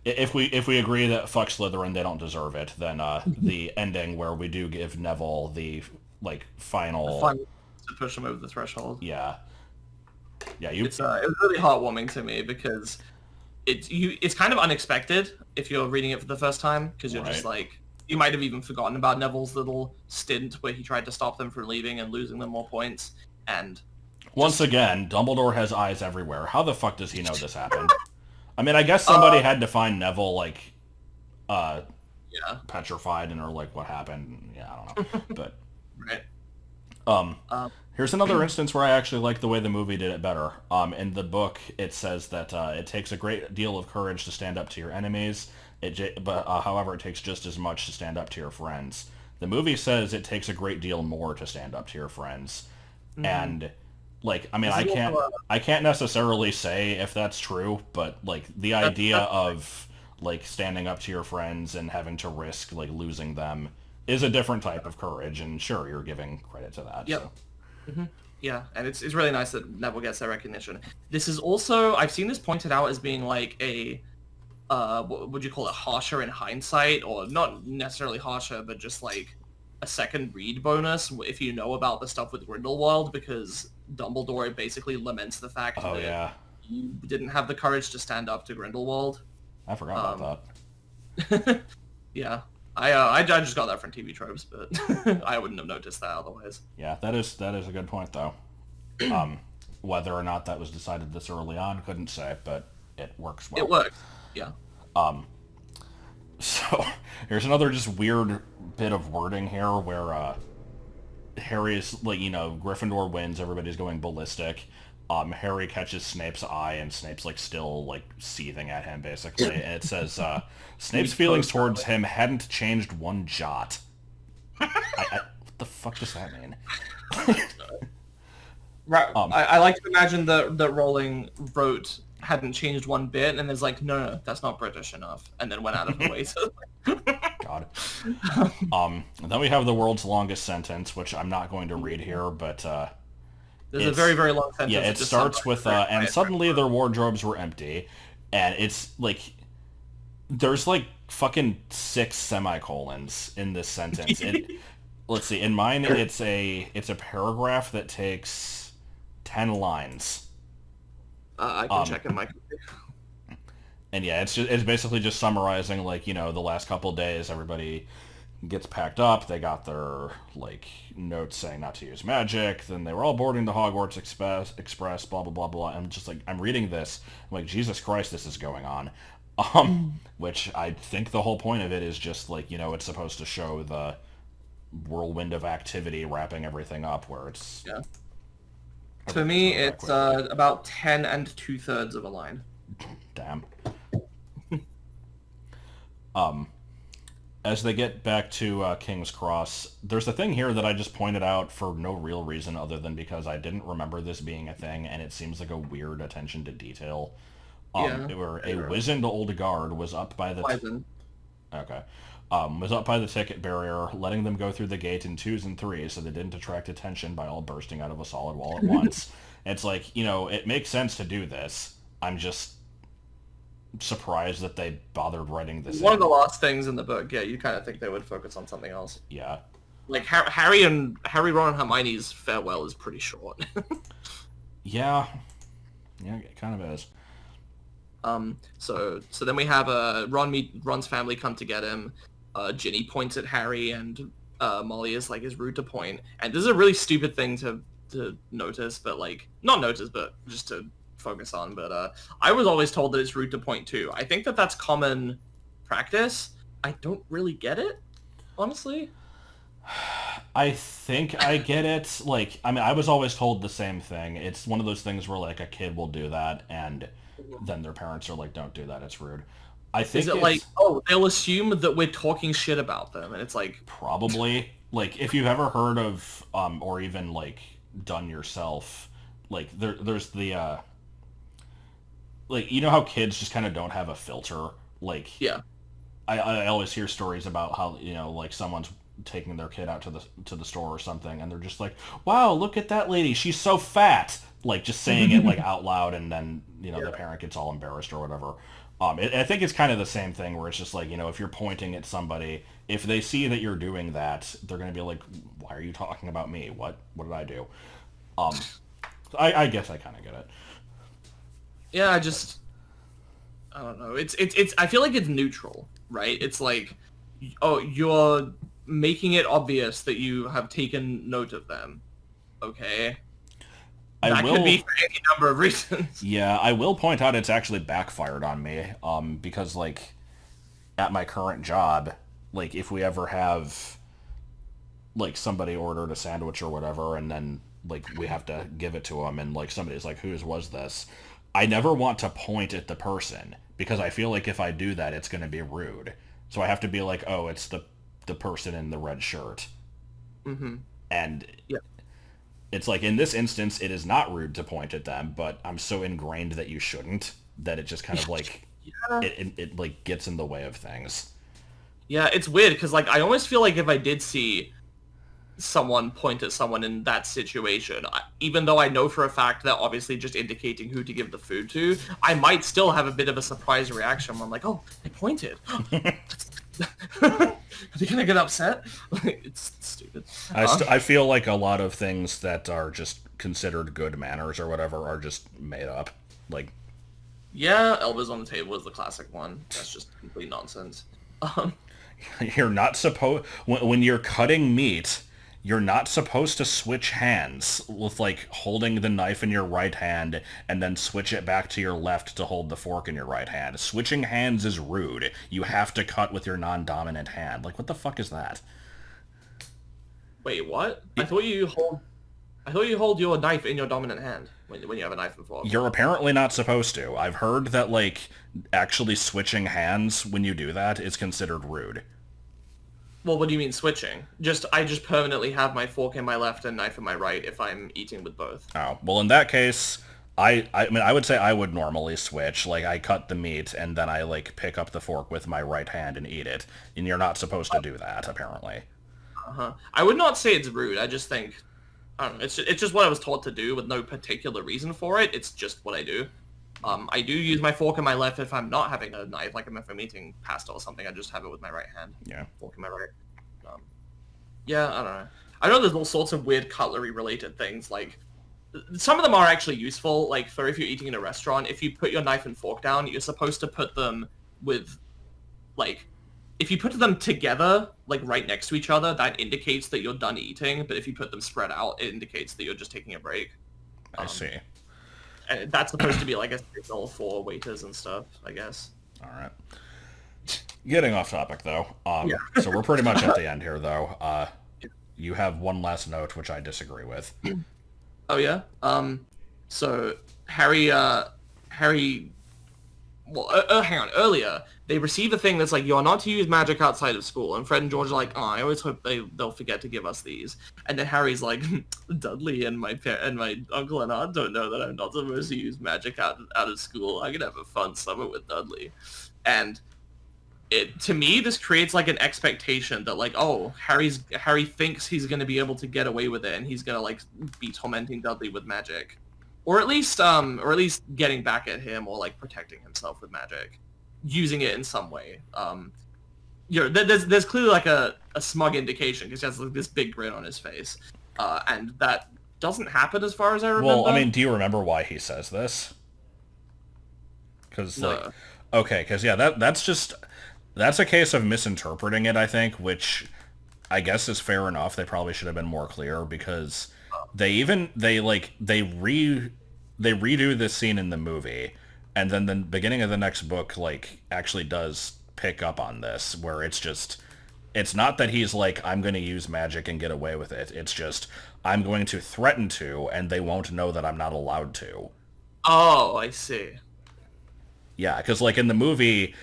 If we agree that fuck Slytherin, they don't deserve it, then the ending where we do give Neville the, like, final... to push him over the threshold. Yeah. Yeah, It's really heartwarming to me, because... It's kind of unexpected if you're reading it for the first time, because you're just like, you might have even forgotten about Neville's little stint where he tried to stop them from leaving and losing them more points. And once again, Dumbledore has eyes everywhere. How the fuck does he know this happened? I mean, I guess somebody had to find Neville, like, petrified, and or like, what happened? Yeah, I don't know. But right. Here's another instance where I actually like the way the movie did it better. In the book, it says that it takes a great deal of courage to stand up to your enemies, however, it takes just as much to stand up to your friends. The movie says it takes a great deal more to stand up to your friends. Mm-hmm. And, like, I mean, I can't necessarily say if that's true, but, like, the idea of, like, standing up to your friends and having to risk, like, losing them is a different type of courage, and sure, you're giving credit to that. Yep. So. Mm-hmm. Yeah, and it's really nice that Neville gets that recognition. This is also, I've seen this pointed out as being like a, what would you call it, harsher in hindsight, or not necessarily harsher, but just like a second read bonus if you know about the stuff with Grindelwald, because Dumbledore basically laments the fact that you didn't have the courage to stand up to Grindelwald. I forgot about that. Yeah. I just got that from TV tropes, but I wouldn't have noticed that otherwise. Yeah, that is a good point, though. Whether or not that was decided this early on, couldn't say, but it works well. It works, yeah. So, here's another just weird bit of wording here where Harry's, like, you know, Gryffindor wins, everybody's going ballistic. Harry catches Snape's eye, and Snape's, like, still, like, seething at him, basically. And it says, Snape's feelings towards him hadn't changed one jot. What the fuck does that mean? Right. I like to imagine that Rowling wrote hadn't changed one bit, and there's like, no, that's not British enough, and then went out of the way. So... God. Then we have the world's longest sentence, which I'm not going to read here, but... There's a very, very long sentence. Yeah, it starts with, and suddenly their wardrobes were empty. And it's, like, there's, like, fucking 6 semicolons in this sentence. Let's see, in mine, it's a paragraph that takes 10 lines. I can check in my computer. And yeah, it's basically just summarizing, like, you know, the last couple of days, everybody gets packed up, they got their, like, notes saying not to use magic, then they were all boarding the Hogwarts Express, blah, blah, blah, blah, and just, like, I'm reading this, I'm like, Jesus Christ, this is going on. Which I think the whole point of it is just, like, you know, it's supposed to show the whirlwind of activity wrapping everything up, where it's... Yeah. To me, it's about 10 and 2/3 of a line. Damn. As they get back to King's Cross, there's a thing here that I just pointed out for no real reason other than because I didn't remember this being a thing, and it seems like a weird attention to detail. Where a wizened old guard was up by the... was up by the ticket barrier, letting them go through the gate in 2s and 3s so they didn't attract attention by all bursting out of a solid wall at once. It's like, you know, it makes sense to do this. I'm just surprised that they bothered writing this One of the last things in the book, yeah, you kind of think they would focus on something else. Yeah. Like Harry, Ron, and Hermione's farewell is pretty short. Yeah, it kind of is. So then we have Ron's family come to get him. Ginny points at Harry, and Molly is like, is rude to point. And this is a really stupid thing to notice, but like not notice, but just to focus on. But I was always told that it's rude to point too. I think that that's common practice. I don't really get it, honestly. I think I get it. Like, I mean, I was always told the same thing. It's one of those things where like a kid will do that, and then their parents are like, "Don't do that. It's rude." I think is it like, oh, they'll assume that we're talking shit about them, and it's like probably like if you've ever heard of or even like done yourself, like there's the like, you know how kids just kind of don't have a filter. Like, yeah. I always hear stories about how, you know, like someone's taking their kid out to the store or something, and they're just like, "Wow, look at that lady, she's so fat," like just saying it like out loud, and then, you know, the parent gets all embarrassed or whatever. I think it's kind of the same thing where it's just like, you know, if you're pointing at somebody, if they see that you're doing that, they're gonna be like, "Why are you talking about me? What did I do?" I guess I kind of get it. Yeah, I don't know. It's I feel like it's neutral, right? It's like, oh, you're making it obvious that you have taken note of them. Okay. That could be for any number of reasons. Yeah, I will point out it's actually backfired on me, because like at my current job, like if we ever have like somebody ordered a sandwich or whatever, and then like we have to give it to them, and like somebody's like, "Whose was this?" I never want to point at the person because I feel like if I do that, it's going to be rude. So I have to be like, "Oh, it's the person in the red shirt." Mm-hmm. And yeah. It's like, in this instance, it is not rude to point at them, but I'm so ingrained that you shouldn't, that it just kind of like, it like gets in the way of things. Yeah, it's weird, because like, I almost feel like if I did see someone point at someone in that situation, even though I know for a fact that obviously just indicating who to give the food to, I might still have a bit of a surprise reaction where I'm like, oh, I pointed. Are they gonna get upset? It's stupid. I feel like a lot of things that are just considered good manners or whatever are just made up. Like, yeah, elbows on the table is the classic one. That's just complete nonsense. You're not supposed, when you're cutting meat, you're not supposed to switch hands with like holding the knife in your right hand and then switch it back to your left to hold the fork in your right hand. Switching hands is rude. You have to cut with your non-dominant hand. Like, what the fuck is that? Wait, what? I thought you hold your knife in your dominant hand when you have a knife and fork. You're apparently not supposed to. I've heard that like actually switching hands when you do that is considered rude. Well, what do you mean switching? I just permanently have my fork in my left and knife in my right if I'm eating with both. Oh, well, in that case, I mean, I would say I would normally switch. Like, I cut the meat and then I like pick up the fork with my right hand and eat it. And you're not supposed to do that, apparently. I would not say it's rude. I just think, I don't know, it's just what I was taught to do with no particular reason for it. It's just what I do. I do use my fork in my left if I'm not having a knife, like if I'm eating pasta or something, I just have it with my right hand. Yeah. Fork in my right. Yeah, I don't know. I know there's all sorts of weird cutlery related things, like, some of them are actually useful, like, for if you're eating in a restaurant, if you put your knife and fork down, you're supposed to put them with, like, if you put them together, like, right next to each other, that indicates that you're done eating, but if you put them spread out, it indicates that you're just taking a break. I see. And that's supposed to be like a signal for waiters and stuff, I guess. All right. Getting off topic, though. Yeah. So we're pretty much at the end here, though. You have one last note, which I disagree with. Oh, yeah? So Harry, well, hang on, earlier, they receive a thing that's like, you're not to use magic outside of school, and Fred and George are like, oh, I always hope they'll forget to give us these. And then Harry's like, Dudley and my uncle and aunt don't know that I'm not supposed to use magic out of school. I can have a fun summer with Dudley. And to me, this creates like an expectation that like, oh, Harry thinks he's going to be able to get away with it, and he's going to like be tormenting Dudley with magic. Or at least getting back at him, or like protecting himself with magic, using it in some way. You know, there's clearly like a a smug indication because he has like this big grin on his face, and that doesn't happen as far as I remember. Well, I mean, do you remember why he says this? Because that's a case of misinterpreting it, I think, which I guess is fair enough. They probably should have been more clear because they redo this scene in the movie, and then the beginning of the next book like actually does pick up on this, where it's not that he's like, I'm going to use magic and get away with it. It's just, I'm going to threaten to, and they won't know that I'm not allowed to. Oh, I see. Yeah, because like in the movie,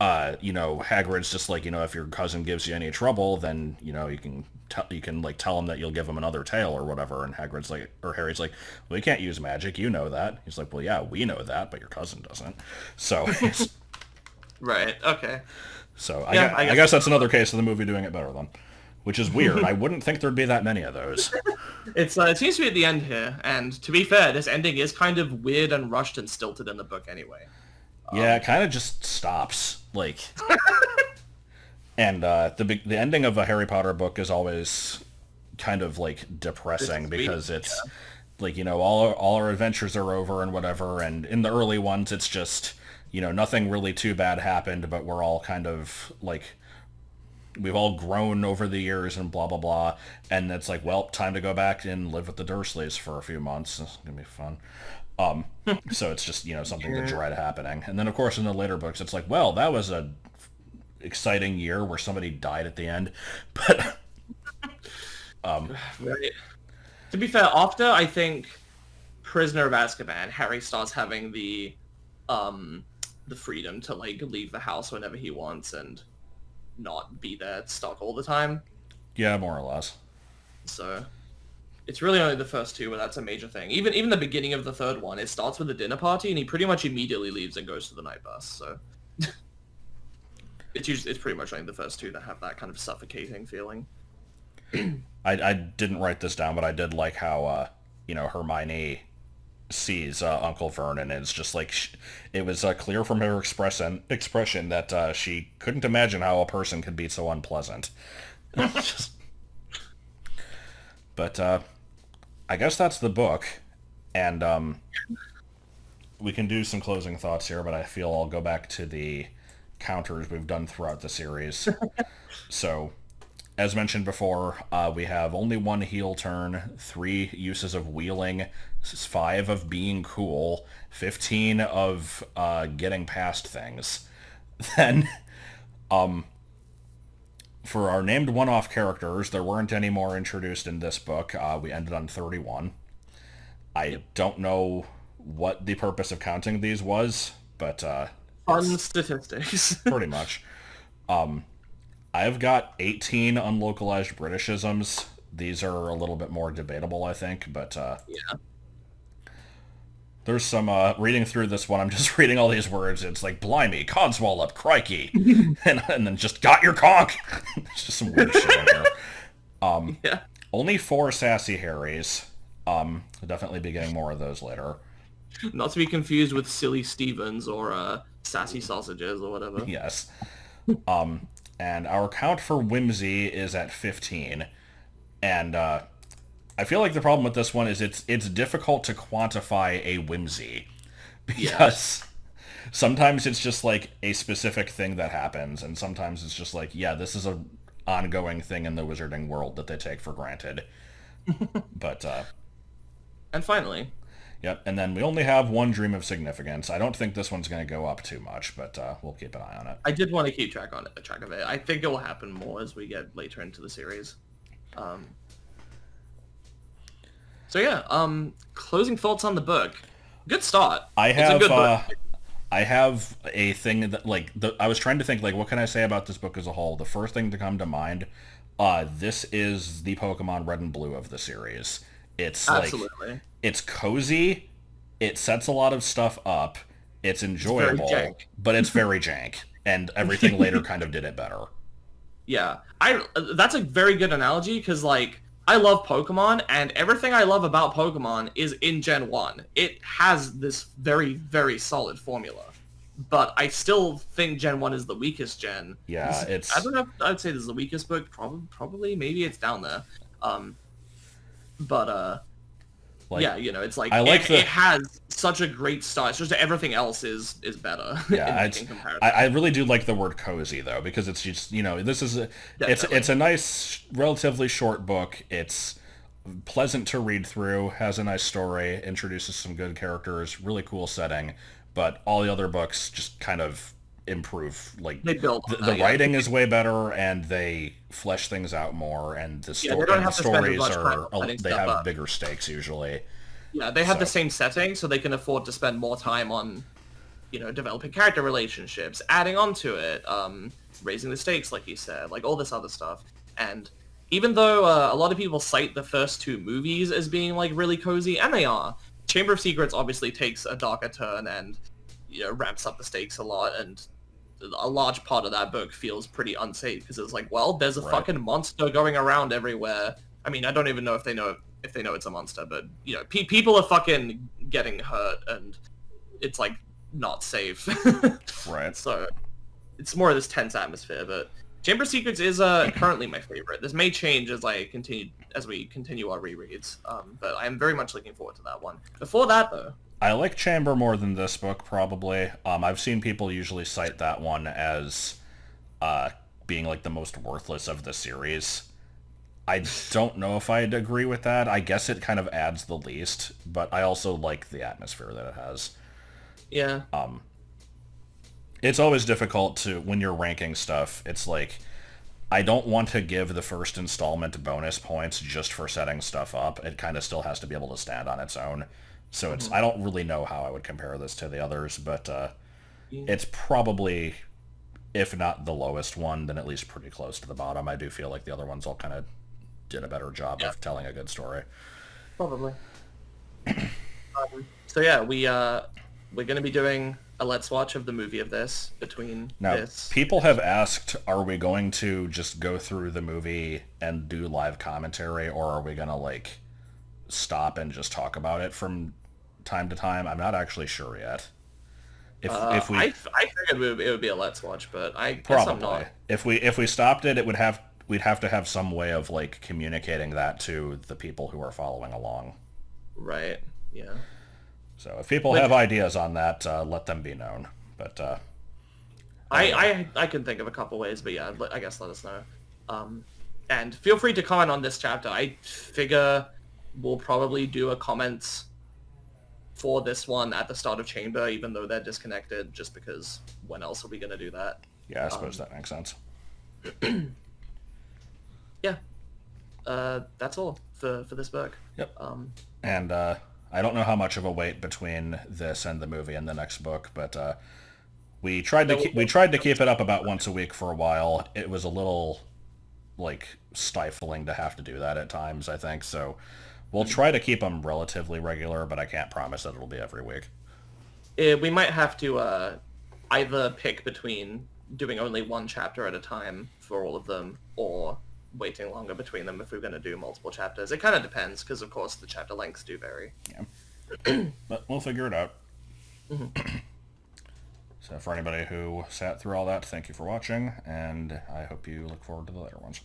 Hagrid's just like, if your cousin gives you any trouble, then, you can like tell him that you'll give him another tail or whatever. And Harry's like, well, we can't use magic. You know that. He's like, well, yeah, we know that, but your cousin doesn't. So. Right. Okay. So I guess that's another case of the movie doing it better then, which is weird. I wouldn't think there'd be that many of those. It seems to be at the end here, and to be fair, this ending is kind of weird and rushed and stilted in the book anyway. Yeah, it kind of just stops, like, and the ending of a Harry Potter book is always kind of like depressing because it's like, all our adventures are over and whatever, and in the early ones it's just, nothing really too bad happened, but we're all kind of like, we've all grown over the years and blah, blah, blah. And it's like, well, time to go back and live with the Dursleys for a few months. It's going to be fun. So it's just, something to dread happening. And then, of course, in the later books, it's like, well, that was a exciting year where somebody died at the end. But, right. To be fair, after, I think, Prisoner of Azkaban, Harry starts having the freedom to, like, leave the house whenever he wants and not be there stuck all the time. Yeah, more or less. So it's really only the first two where that's a major thing. Even the beginning of the third one, it starts with a dinner party and he pretty much immediately leaves and goes to the night bus. So it's pretty much only the first two that have that kind of suffocating feeling. I didn't write this down, but I did like how Hermione sees Uncle Vernon, and it's just like it was clear from her expression that she couldn't imagine how a person could be so unpleasant. But I guess that's the book, and we can do some closing thoughts here, but I feel I'll go back to the counters we've done throughout the series. So, as mentioned before, we have only one heel turn, 3 uses of wheeling, 5 of being cool, 15 of getting past things. Then, for our named one-off characters, there weren't any more introduced in this book. We ended on 31. I don't know what the purpose of counting these was, but... fun statistics. Pretty much. I've got 18 unlocalized Britishisms. These are a little bit more debatable, I think, but yeah. There's some, reading through this one, I'm just reading all these words. It's like, blimey, codswallop, crikey, and then just got your conch. It's just some weird shit in here. Yeah. Only 4 sassy Harrys. I'll definitely be getting more of those later. Not to be confused with Silly Stevens or Sassy Sausages or whatever. Yes. And our count for whimsy is at 15. And I feel like the problem with this one is it's difficult to quantify a whimsy. Because sometimes it's just like a specific thing that happens, and sometimes it's just like, yeah, this is a ongoing thing in the wizarding world that they take for granted. But and finally, yep, and then we only have 1 dream of significance. I don't think this one's going to go up too much, but we'll keep an eye on it. I did want to keep track of it. I think it will happen more as we get later into the series. So yeah, closing thoughts on the book. Good start. I have a thing that I was trying to think what can I say about this book as a whole. The first thing to come to mind, this is the Pokemon Red and Blue of the series. It's absolutely. It's cozy. It sets a lot of stuff up. It's enjoyable, but it's very jank, and everything later kind of did it better. Yeah, that's a very good analogy because I love Pokemon, and everything I love about Pokemon is in Gen 1. It has this very, very solid formula. but I still think Gen 1 is the weakest gen. Yeah, I don't know if I'd say this is the weakest book. Probably, maybe it's down there. But like, yeah, you know, it's like, it has such a great start. It's just that everything else is better. Yeah, in comparison. I really do like the word cozy though, because it's just, you know, this is it's a nice, relatively short book. It's pleasant to read through, has a nice story, introduces some good characters, really cool setting, but all the other books just kind of improve. Like, they build the writing is way better, and they flesh things out more, and the stories they have bigger stakes usually. Yeah, they have the same setting, so they can afford to spend more time on, you know, developing character relationships, adding on to it, raising the stakes, like you said, like all this other stuff. And even though a lot of people cite the first two movies as being like really cozy, and they are, Chamber of Secrets obviously takes a darker turn and, you know, ramps up the stakes a lot, and a large part of that book feels pretty unsafe because it's like, well, there's a fucking monster going around everywhere. I mean, I don't even know if they know it's a monster, but, you know, people are fucking getting hurt, and it's like not safe. Right. So it's more of this tense atmosphere, but Chamber of Secrets is currently my favorite. This may change as we continue our rereads, but I am very much looking forward to that one. Before that, though, I like Chamber more than this book, probably. I've seen people usually cite that one as being like the most worthless of the series. I don't know if I'd agree with that. I guess it kind of adds the least, but I also like the atmosphere that it has. Yeah. It's always difficult to, when you're ranking stuff, it's like, I don't want to give the first installment bonus points just for setting stuff up. It kind of still has to be able to stand on its own. So it's, I don't really know how I would compare this to the others, but it's probably, if not the lowest one, then at least pretty close to the bottom. I do feel like the other ones all kind of did a better job of telling a good story. Probably. So yeah, we're going to be doing a Let's Watch of the movie of this between this. People have asked, are we going to just go through the movie and do live commentary, or are we going to, like, stop and just talk about it from time to time? I'm not actually sure yet. I figured it would be a Let's Watch, but I guess I'm not. If we stopped it, we'd have to have some way of, like, communicating that to the people who are following along. Right. Yeah. So if people have ideas on that, let them be known. But I can think of a couple ways, but yeah, I guess let us know. And feel free to comment on this chapter. I figure we'll probably do a comments for this one at the start of Chamber, even though they're disconnected, just because when else are we going to do that? Yeah, I suppose that makes sense. Yeah. That's all for this book. Yep. And I don't know how much of a wait between this and the movie and the next book, but we tried to keep it up about once a week for a while. It was a little, like, stifling to have to do that at times, I think. So we'll try to keep them relatively regular, but I can't promise that it'll be every week. We might have to either pick between doing only one chapter at a time for all of them, or waiting longer between them if we're going to do multiple chapters. It kind of depends, because of course the chapter lengths do vary. Yeah. But we'll figure it out. So for anybody who sat through all that, thank you for watching, and I hope you look forward to the later ones.